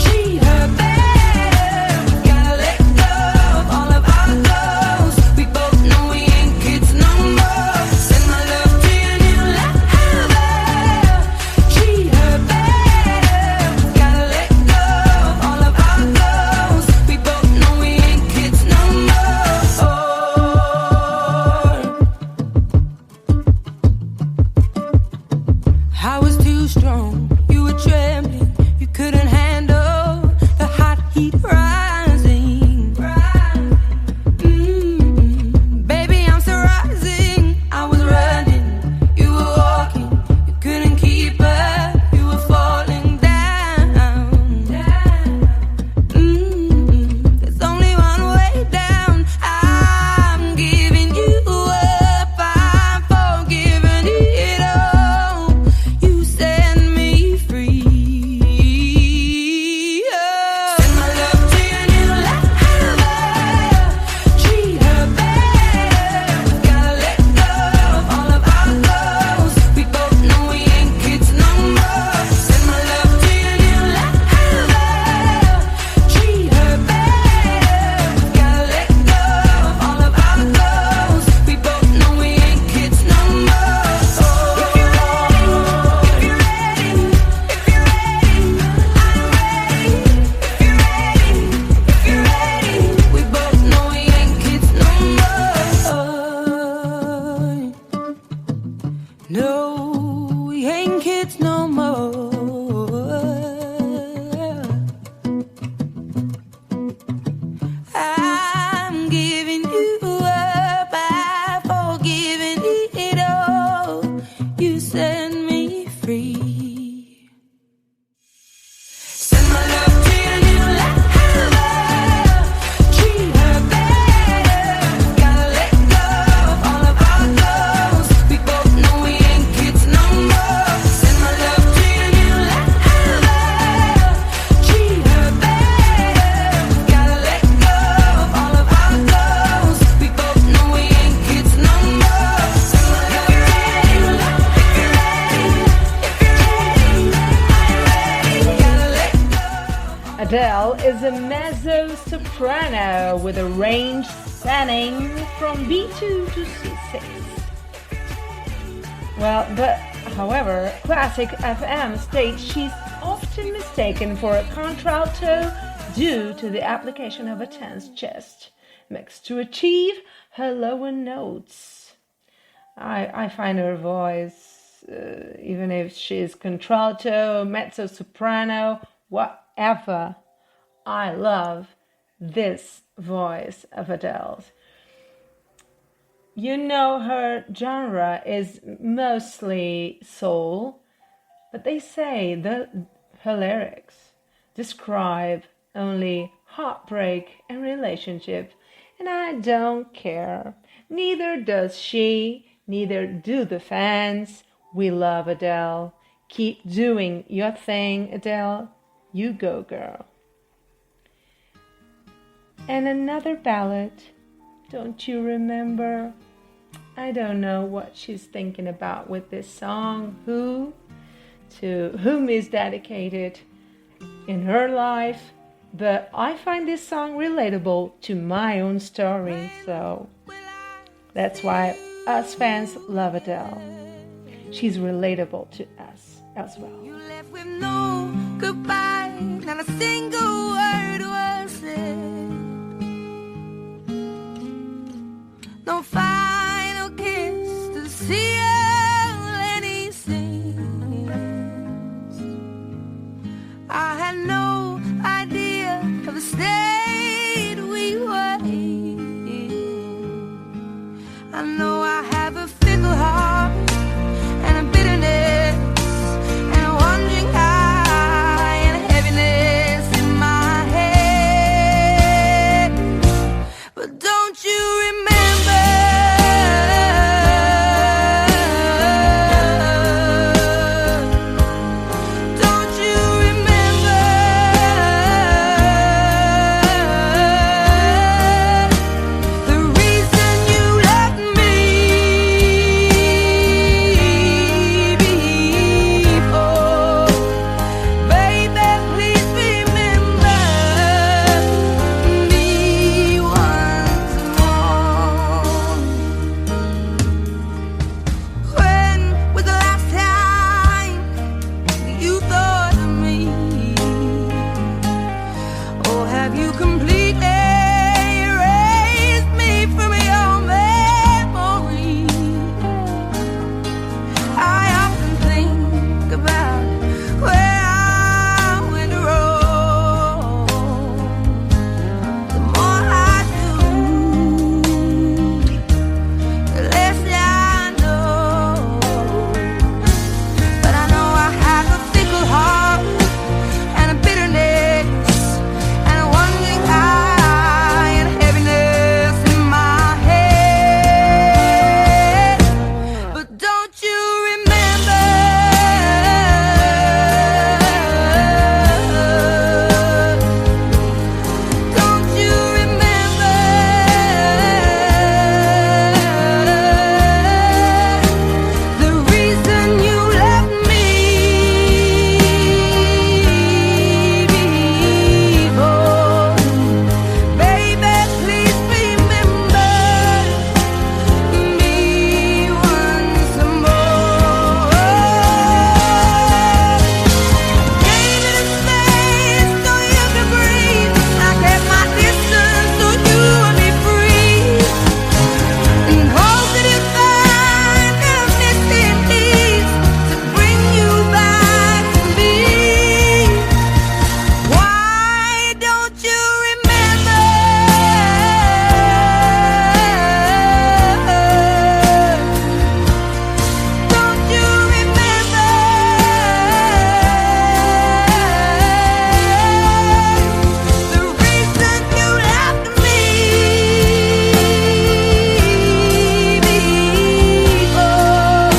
Treat her better. Gotta let go of all of our goals. We both know we ain't kids no more. Send my love to your new lover. Treat her better. Gotta let go of all of our goals. We both know we ain't kids no more. I was too strong, you were trembling, you couldn't handle the hot heat rising. Baby, I'm still rising. I was running, you were walking, you couldn't keep up, you were falling down. There's only one way down. I'm giving you up, I'm forgiving it all. You set me free. Send my love to your new lover. Treat her better. Gotta let go of all of our goals. We both know we ain't kids no more. Send my love to your new lover. Treat her better. Gotta let go of all of our goals. We both know we ain't kids no more. If you're ready, if you're ready, if you're ready, I'm ready. If you're ready, if you're ready, we both know we ain't kids no more. No, we ain't kids no more. I'm giving you up, I've forgiven it all. You set me free. Send my love to your new lover. Treat her better. Gotta let go of all of our goals. We both know we ain't kids no more. Send my love to your new lover. Treat her better. Gotta let go of all of our goals. We both know we ain't kids no more. Send my love to your new lover. If you're ready, if you're ready, I'm ready. Gotta let go. Adele is a mezzo-soprano with a range spanning from B2 to C6. Well, but however, Classic FM states she's often mistaken for a contralto due to the application of a tense chest mixed to achieve her lower notes. I find her voice, even if she's contralto, mezzo-soprano, whatever, I love this voice of Adele's. You know, her genre is mostly soul, but they say that her lyrics describe only heartbreak and relationship, and I don't care. Neither does she, neither do the fans. We love Adele. Keep doing your thing, Adele. You go, girl. And another ballad. Don't you remember? I don't know what she's thinking about with this song. To whom is dedicated in her life. But I find this song relatable to my own story. So that's why us fans love Adele. She's relatable to us as well. You left with no goodbye, not a single word was said. No fire. know I have a fickle heart and a bitterness and a wandering eye and a heaviness in my head. But don't you remember? Don't you remember the reason you left me before? Baby, please remember me once more. When was the last time you thought of me? Or have you completely erased me from your memory? I often think about where I went wrong. The more I do, the less I know. But I know I have a fickle heart and a bitterness and a wandering eye and a heaviness in my head. But don't you remember? Don't you remember the reason you left me before? Baby, please remember me once more. Gave it a space so you could breathe. I kept my distance so you would be free. And hope that you find the missing piece to bring you back to me. Why don't you remember? Don't you remember the reason you left me before?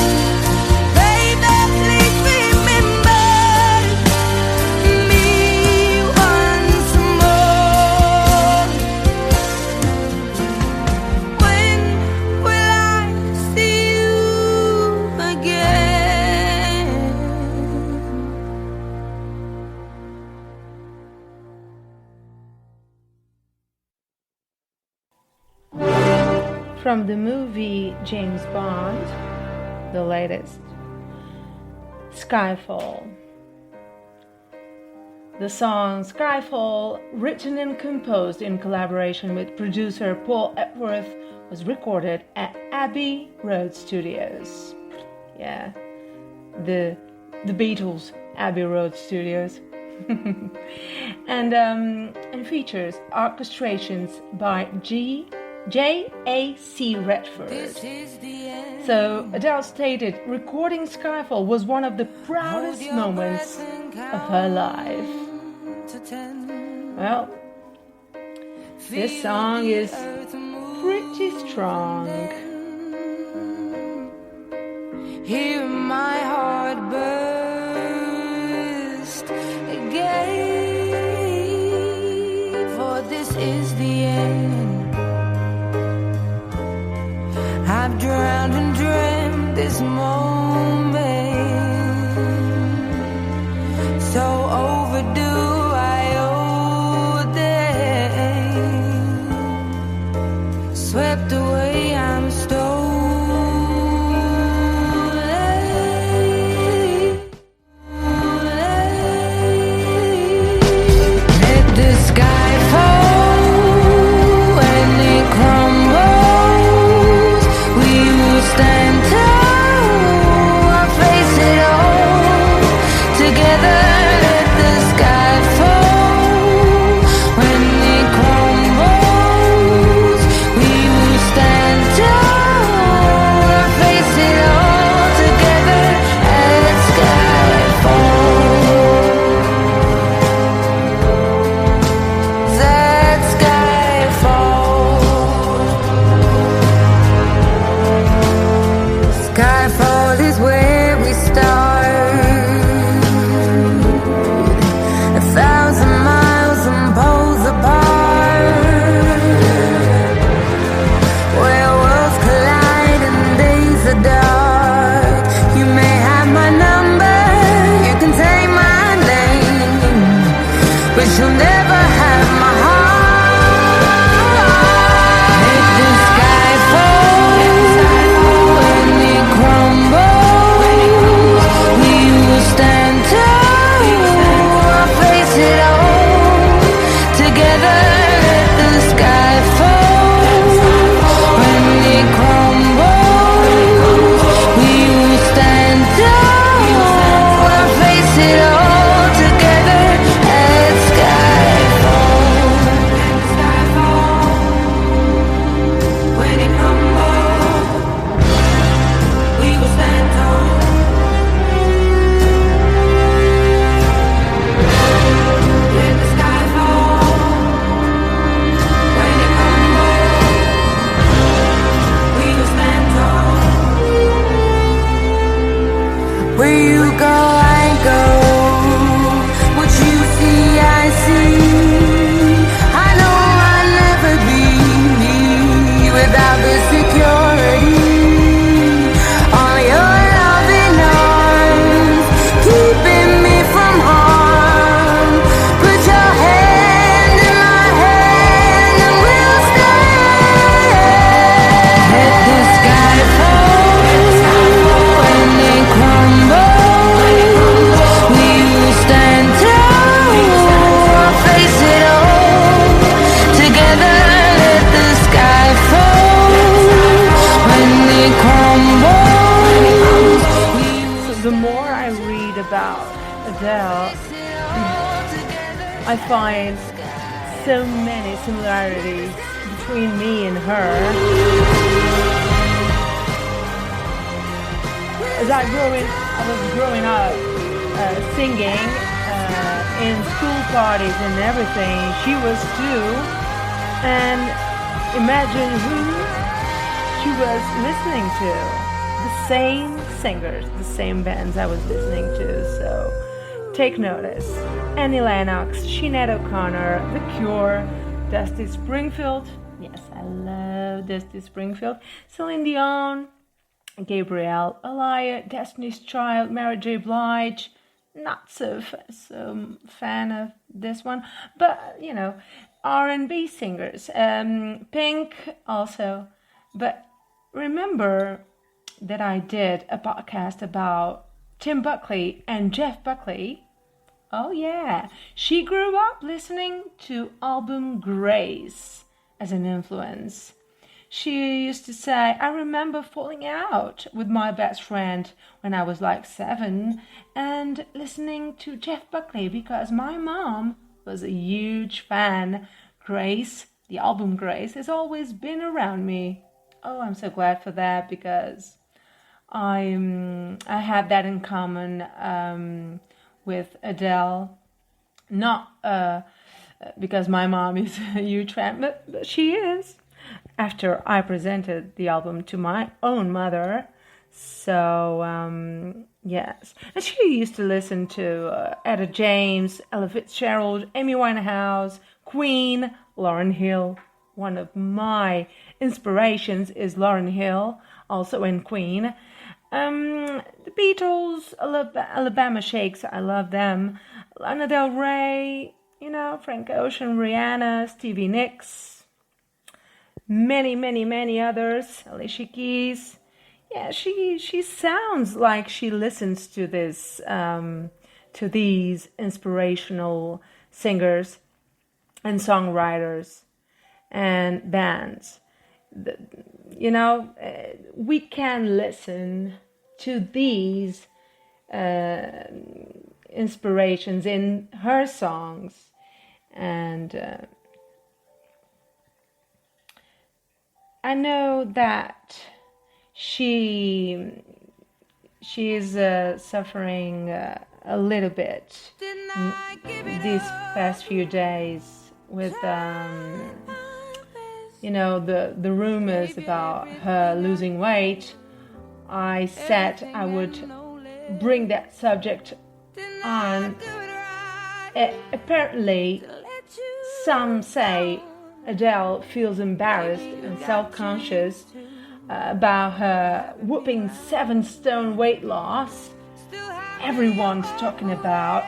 Baby, please remember me once more. When will I see you again? From the movie James Bond, the latest, Skyfall. The song Skyfall, written and composed in collaboration with producer Paul Epworth, was recorded at Abbey Road Studios. Yeah, the Beatles' Abbey Road Studios. and features orchestrations by J.A.C. Redford. This is the end. So Adele stated recording Skyfall was one of the proudest Hold your moments breath and of her life. count to 10. Well, this Feel song the is earth move pretty strong. Hear my heart burst again, for this is the end. I've drowned and dreamt this moment, so overdue I owe them. Swept away, I'm stolen. Let the sky fall when it crumbles. We will stand tall. go, I go. What you see, I see. I know I'll never be me without the security. All your loving arms keeping me from harm. Put your hand in my hand and we'll stay. Let the sky fall when they crumble. We will stand tall, face it all together. Let the sky fall when they crumble. So the more I read about Adele, I find so many similarities between me and her. As I was growing up singing in school parties and everything, she was too. And imagine who she was listening to. The same singers, the same bands I was listening to. So take notice. Annie Lennox, Sinead O'Connor, The Cure, Dusty Springfield. Yes, I love Dusty Springfield. Celine Dion, Gabrielle, Elia, Destiny's Child, Mary J. Blige. Not so fan of this one, but you know, R&B singers. Pink also. But remember that I did a podcast about Tim Buckley and Jeff Buckley. Oh yeah, she grew up listening to album Grace as an influence. She used to say, I remember falling out with my best friend when I was like 7 and listening to Jeff Buckley because my mom was a huge fan. Grace, the album Grace, has always been around me. Oh, I'm so glad for that because I have that in common with Adele. Not because my mom is a huge fan, but she is. After I presented the album to my own mother. So, yes. And she used to listen to Etta James, Ella Fitzgerald, Amy Winehouse, Queen, Lauryn Hill. One of my inspirations is Lauryn Hill, also in Queen. The Beatles, Alabama Shakes, I love them. Lana Del Rey, you know, Frank Ocean, Rihanna, Stevie Nicks. Many others. Alicia Keys. Yeah, she sounds like she listens to this to these inspirational singers and songwriters and bands. You know, we can listen to these inspirations in her songs and I know that she is suffering a little bit these past few days with you know, the rumors about her losing weight. I said I would bring that subject on. Apparently, some say Adele feels embarrassed and self-conscious about her whooping 7-stone weight loss. Everyone's talking about.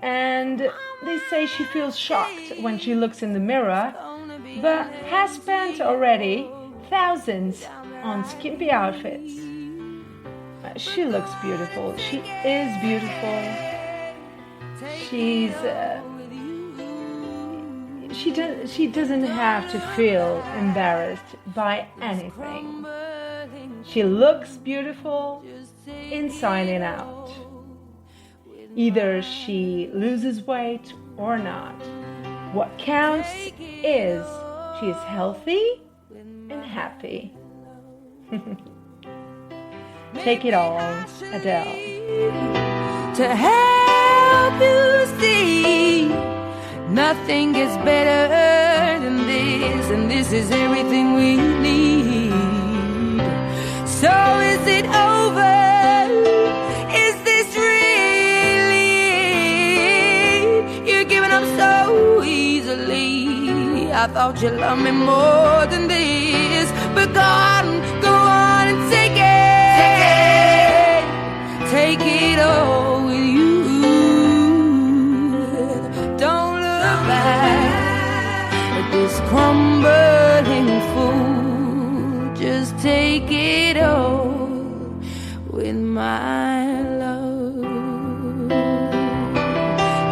And they say she feels shocked when she looks in the mirror, but has spent already thousands on skimpy outfits. She looks beautiful. She is beautiful. She doesn't have to feel embarrassed by anything. She looks beautiful inside and out. Either she loses weight or not. What counts is she is healthy and happy. Take it all, Adele. To help you see, nothing gets better than this, and this is everything we need. So is it over? Is this I thought you loved me more than this. But go on and take it. Take it all with you. Don't look back at this crumbling fool. Just take it all with my love.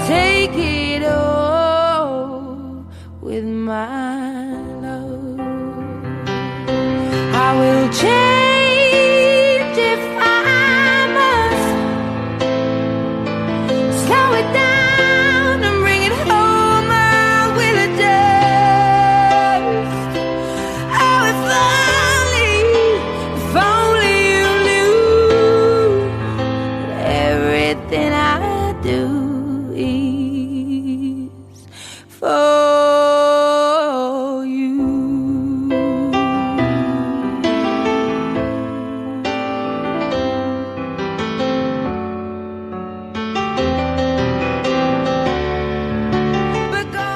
Take it all with my love. I will change if I must. Slow it down and bring it home. I will adjust. Oh, if only you knew that everything I do is for you.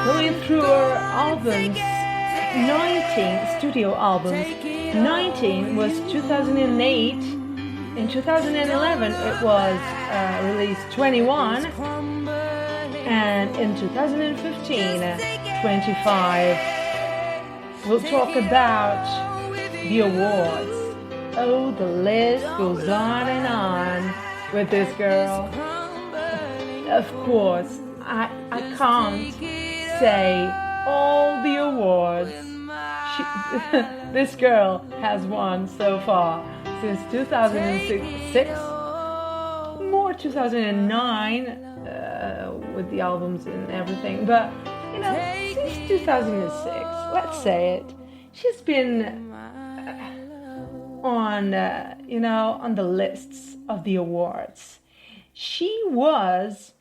Going through our albums, 19 studio albums. 19 was 2008. In 2011 it was released 21. And in 2015, 25. We'll talk about the awards. Oh, the list goes on and on with this girl. Of course, I can't say all the awards this girl has won so far since 2006, more 2009 with the albums and everything. But you know, since 2006, let's say it, she's been on on the lists of the awards. She was,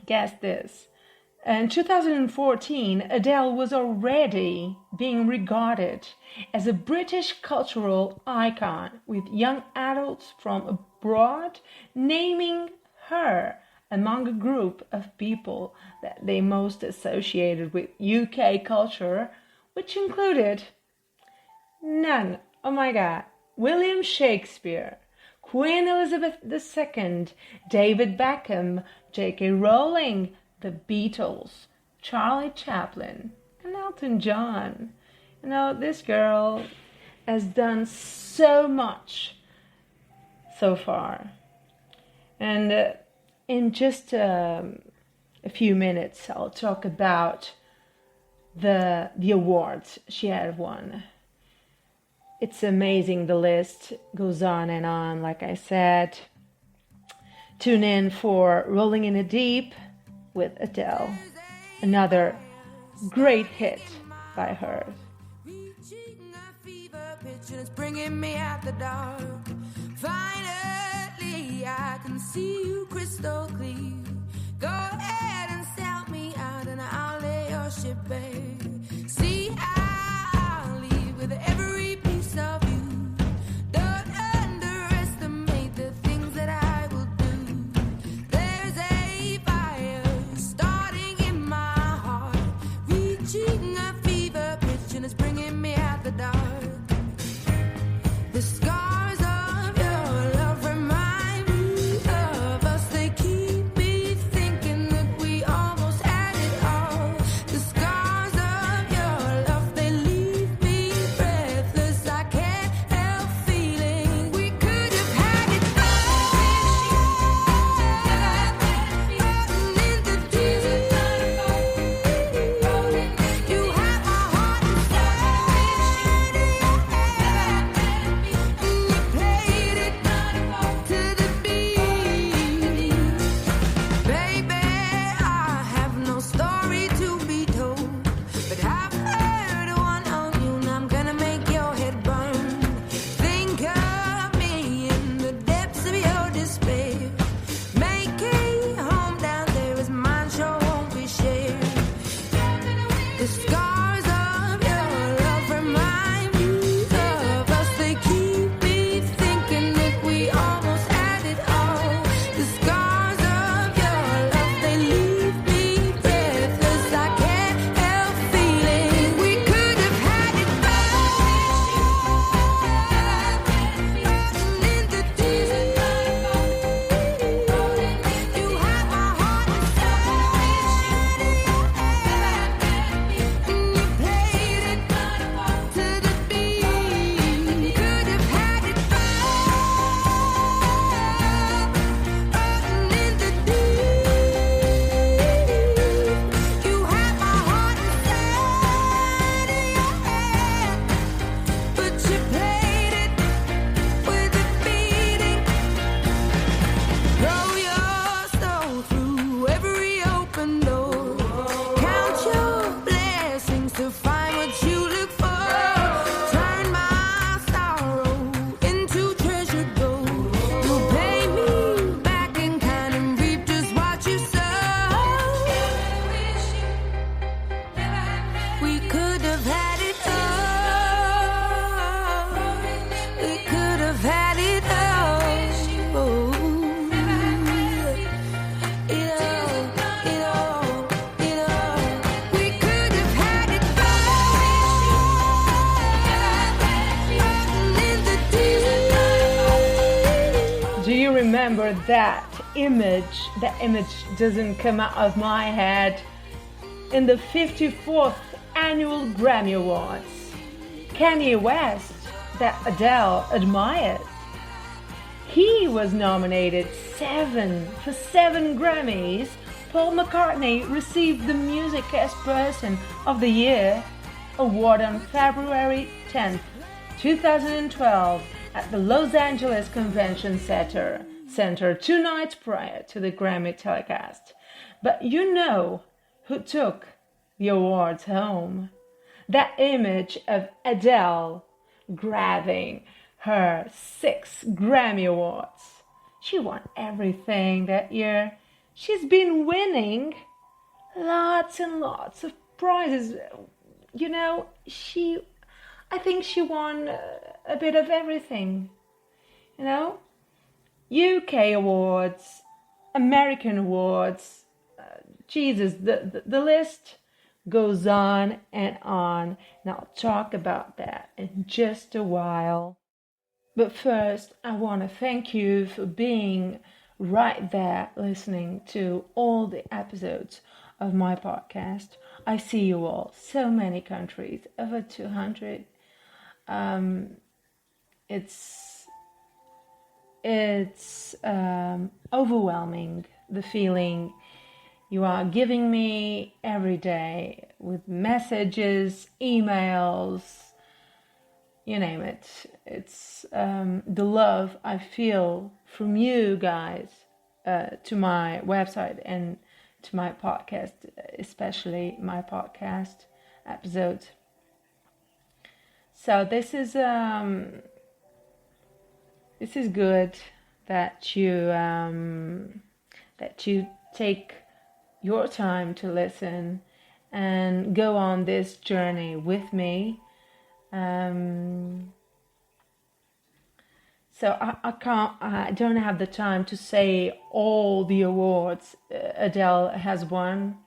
guess this, in 2014, Adele was already being regarded as a British cultural icon, with young adults from abroad naming her among a group of people that they most associated with UK culture, which included none, oh my god, William Shakespeare, Queen Elizabeth II, David Beckham, J.K. Rowling, the Beatles, Charlie Chaplin, and Elton John. You know, this girl has done so much so far. And in just a few minutes, I'll talk about the awards she had won. It's amazing, the list goes on and on, like I said. Tune in for Rolling in the Deep with Adele, another great hit by her. Reaching a fever pitch and it's bringing me out the dark. Finally, I can see you crystal clear. Go ahead and sell me out and I'll lay your ship bare. See, I'll leave with every piece of you. Don't underestimate the things that I will do. There's a fire starting in my heart, reaching a fever pitch and it's bringing me out the dark. The scars of your love remind me of us. They keep me thinking that we almost had it all. The scars of have had it all. Oh, it all, it all, it all. We could have had it all in the deep. Do you remember that image? That image doesn't come out of my head. In the 54th annual Grammy Awards, Kanye West, that Adele admires, he was nominated for 7 Grammys. Paul McCartney received the Music Person of the Year award on February 10th, 2012 at the Los Angeles Convention Center 2 nights prior to the Grammy telecast. But you know who took the awards home? That image of Adele grabbing her 6 Grammy Awards. She won everything that year. She's been winning lots and lots of prizes. You know, I think she won a bit of everything. You know, UK awards, American awards, Jesus, the list goes on, and I'll talk about that in just a while. But first, I want to thank you for being right there listening to all the episodes of my podcast. I see you all, so many countries, over 200. It's overwhelming, the feeling you are giving me every day with messages, emails, you name it. It's the love I feel from you guys to my website and to my podcast, especially my podcast episodes. So this is good that you take your time to listen and go on this journey with me. So I don't have the time to say all the awards Adele has won.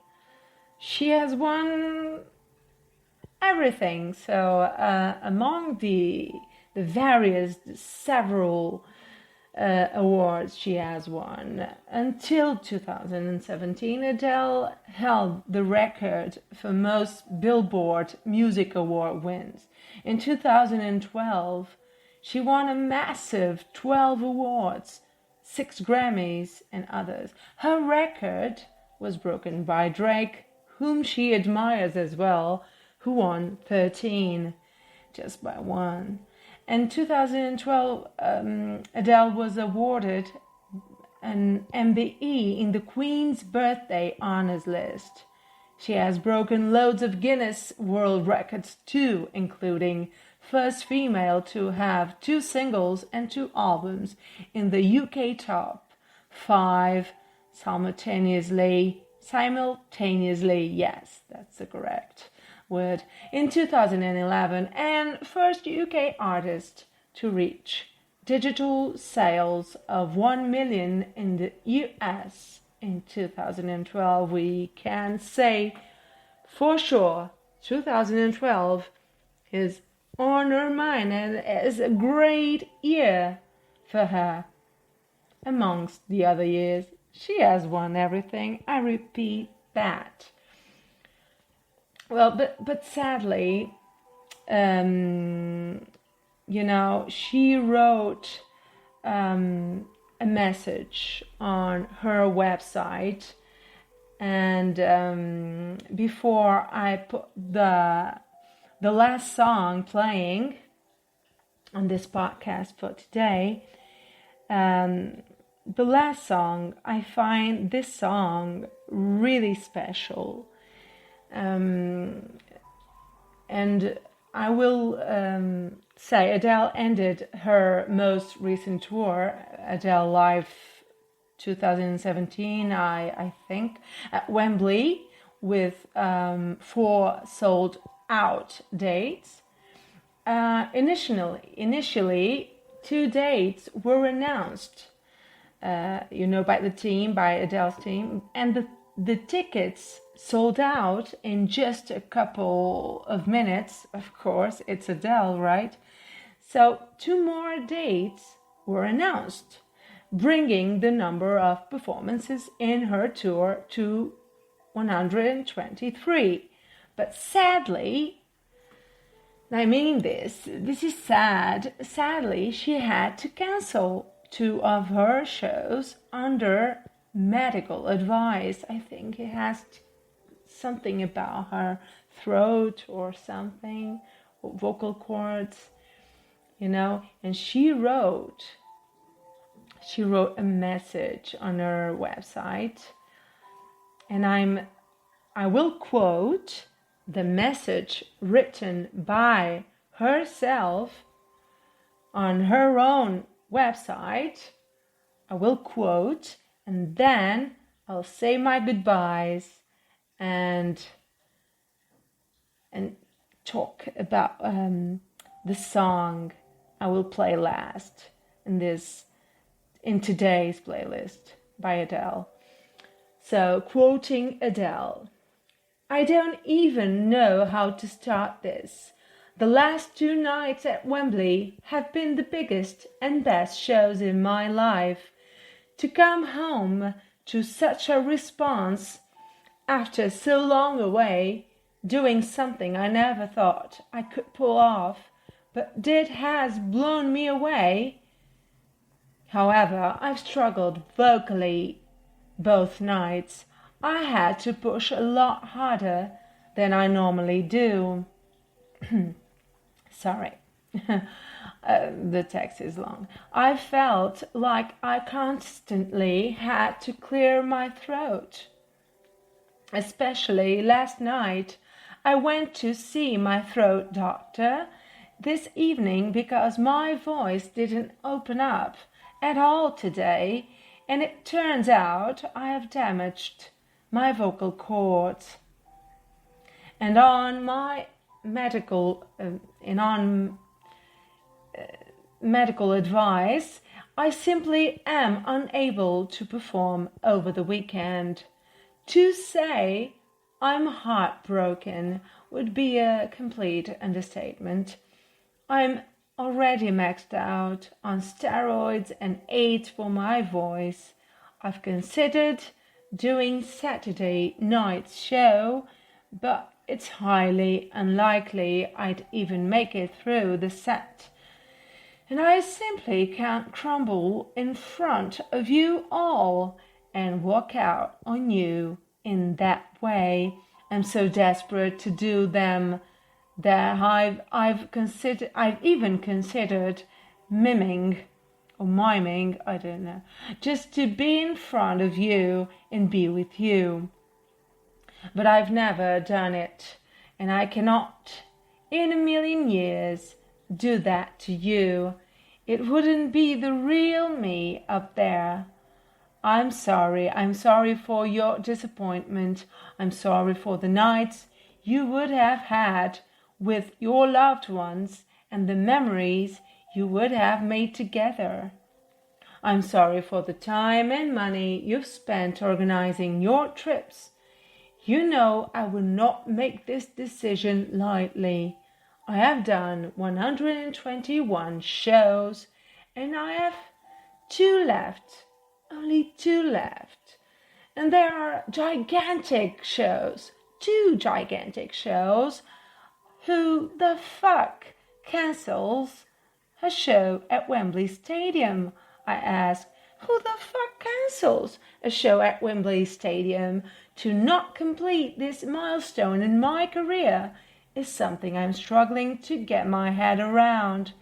She has won everything. So among the several awards she has won, until 2017, Adele held the record for most Billboard Music Award wins. In 2012, she won a massive 12 awards, 6 Grammys and others. Her record was broken by Drake, whom she admires as well, who won 13, just by 1. In 2012, Adele was awarded an MBE in the Queen's Birthday Honours List. She has broken loads of Guinness World Records too, including first female to have 2 singles and 2 albums in the UK top 5 simultaneously. Yes, that's the correct word. In 2011, and first UK artist to reach digital sales of 1 million in the US in 2012. We can say for sure 2012 is on her mind and is a great year for her. Amongst the other years, she has won everything. I repeat that. Well, but sadly, she wrote a message on her website, and before I put the last song playing on this podcast for today, the last song, I find this song really special. And I will say Adele ended her most recent tour, Adele Live 2017, I think, at Wembley with 4 sold out dates. Initially 2 dates were announced, by the team, by Adele's team, and the tickets sold out in just a couple of minutes. Of course, it's Adele, right? So 2 more dates were announced, bringing the number of performances in her tour to 123. But sadly, I mean this is sad. Sadly, she had to cancel 2 of her shows under medical advice. I think it has something about her throat or something, or vocal cords, and she wrote a message on her website, and I will quote the message written by herself on her own website. I will quote, and then I'll say my goodbyes and talk about the song I will play last in today's playlist by Adele. So, quoting Adele, "I don't even know how to start this. The last 2 nights at Wembley have been the biggest and best shows in my life. To come home to such a response after so long away, doing something I never thought I could pull off, but has blown me away. However, I've struggled vocally both nights. I had to push a lot harder than I normally do." Sorry, the text is long. "I felt like I constantly had to clear my throat. Especially last night, I went to see my throat doctor this evening because my voice didn't open up at all today, and it turns out I have damaged my vocal cords. And on my medical advice, I simply am unable to perform over the weekend. To say I'm heartbroken would be a complete understatement. I'm already maxed out on steroids and aids for my voice. I've considered doing Saturday night's show, but it's highly unlikely I'd even make it through the set. And I simply can't crumble in front of you all and walk out on you in that way. I'm so desperate to do them that I've even considered miming, I don't know, just to be in front of you and be with you. But I've never done it, and I cannot in a million years do that to you. It wouldn't be the real me up there. I'm sorry for your disappointment. I'm sorry for the nights you would have had with your loved ones and the memories you would have made together. I'm sorry for the time and money you've spent organizing your trips. You know I will not make this decision lightly. I have done 121 shows, and I have 2 left. Only 2 left. And there are gigantic shows. 2 gigantic shows. Who the fuck cancels a show at Wembley Stadium? I ask. Who the fuck cancels a show at Wembley Stadium? To not complete this milestone in my career is something I'm struggling to get my head around.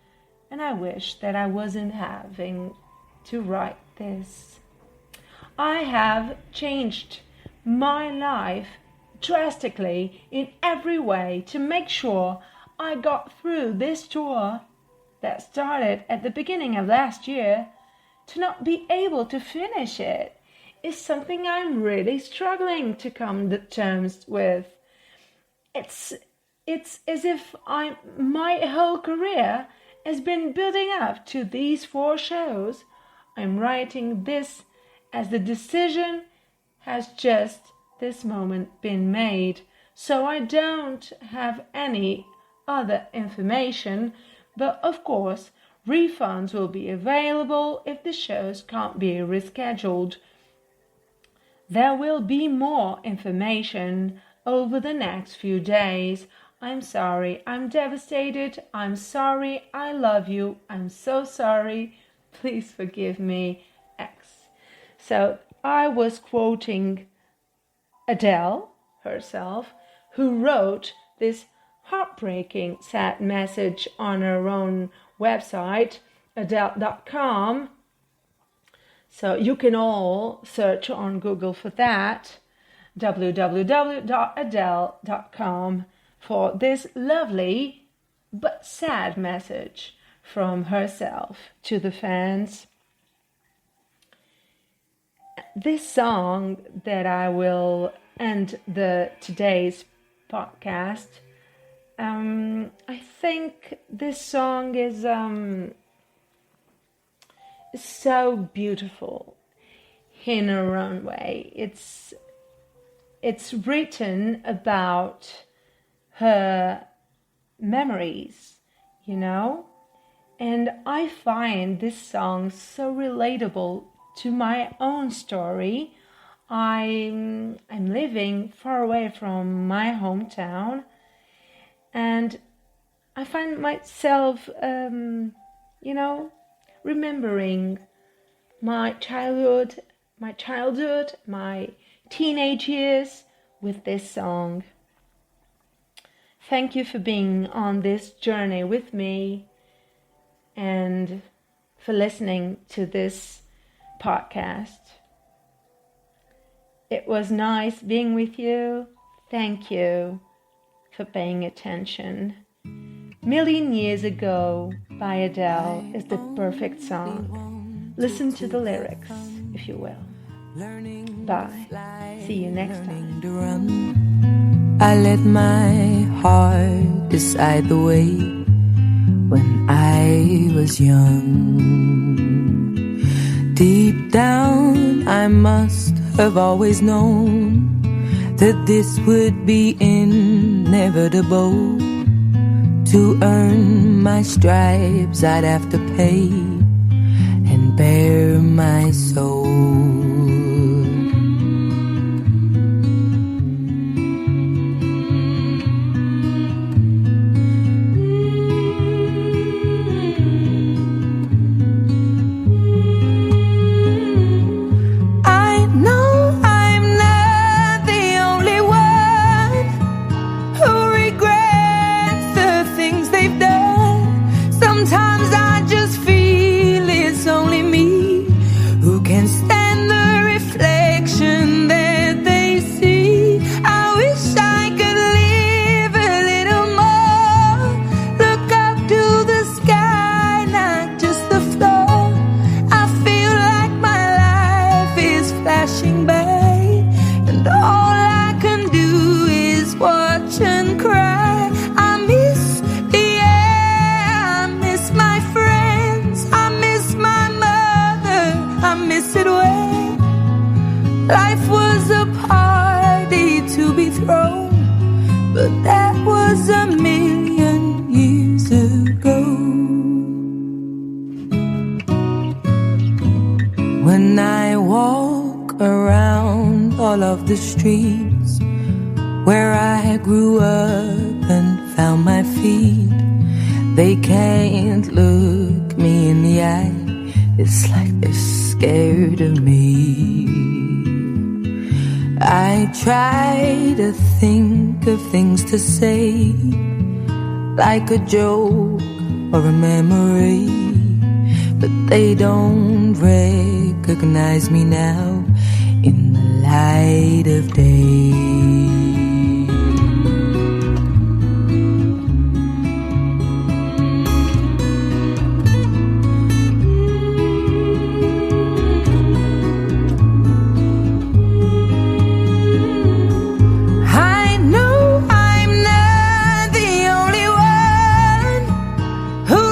And I wish that I wasn't having to write this. I have changed my life drastically in every way to make sure I got through this tour that started at the beginning of last year. To not be able to finish it is something I'm really struggling to come to terms with. It's as if my whole career has been building up to these 4 shows. I'm writing this as the decision has just this moment been made, so I don't have any other information, but of course refunds will be available if the shows can't be rescheduled. There will be more information over the next few days. I'm sorry, I'm devastated, I'm sorry, I love you, I'm so sorry, please forgive me, X. So I was quoting Adele herself, who wrote this heartbreaking, sad message on her own website, Adele.com. So you can all search on Google for that, www.adele.com, for this lovely but sad message from herself to the fans. This song that I will end today's podcast, I think this song is so beautiful in her own way. It's written about her memories, you know, and I find this song so relatable to my own story. I'm living far away from my hometown, and I find myself, remembering my childhood, my teenage years with this song. Thank you for being on this journey with me and for listening to this podcast. It was nice being with you. Thank you for paying attention. Million Years Ago by Adele is the perfect song. Listen to the lyrics, if you will. Bye. See you next time. I let my heart decide the way when I was young. Deep down, I must have always known that this would be inevitable. To earn my stripes, I'd have to pay and bare my soul. Life was a party to be thrown, but that was a million years ago. When I walk around all of the streets where I grew up and found my feet, they can't look me in the eye. It's like they're scared of me. I try to think of things to say, like a joke or a memory, but they don't recognize me now in the light of day.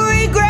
Regret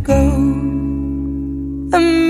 go. A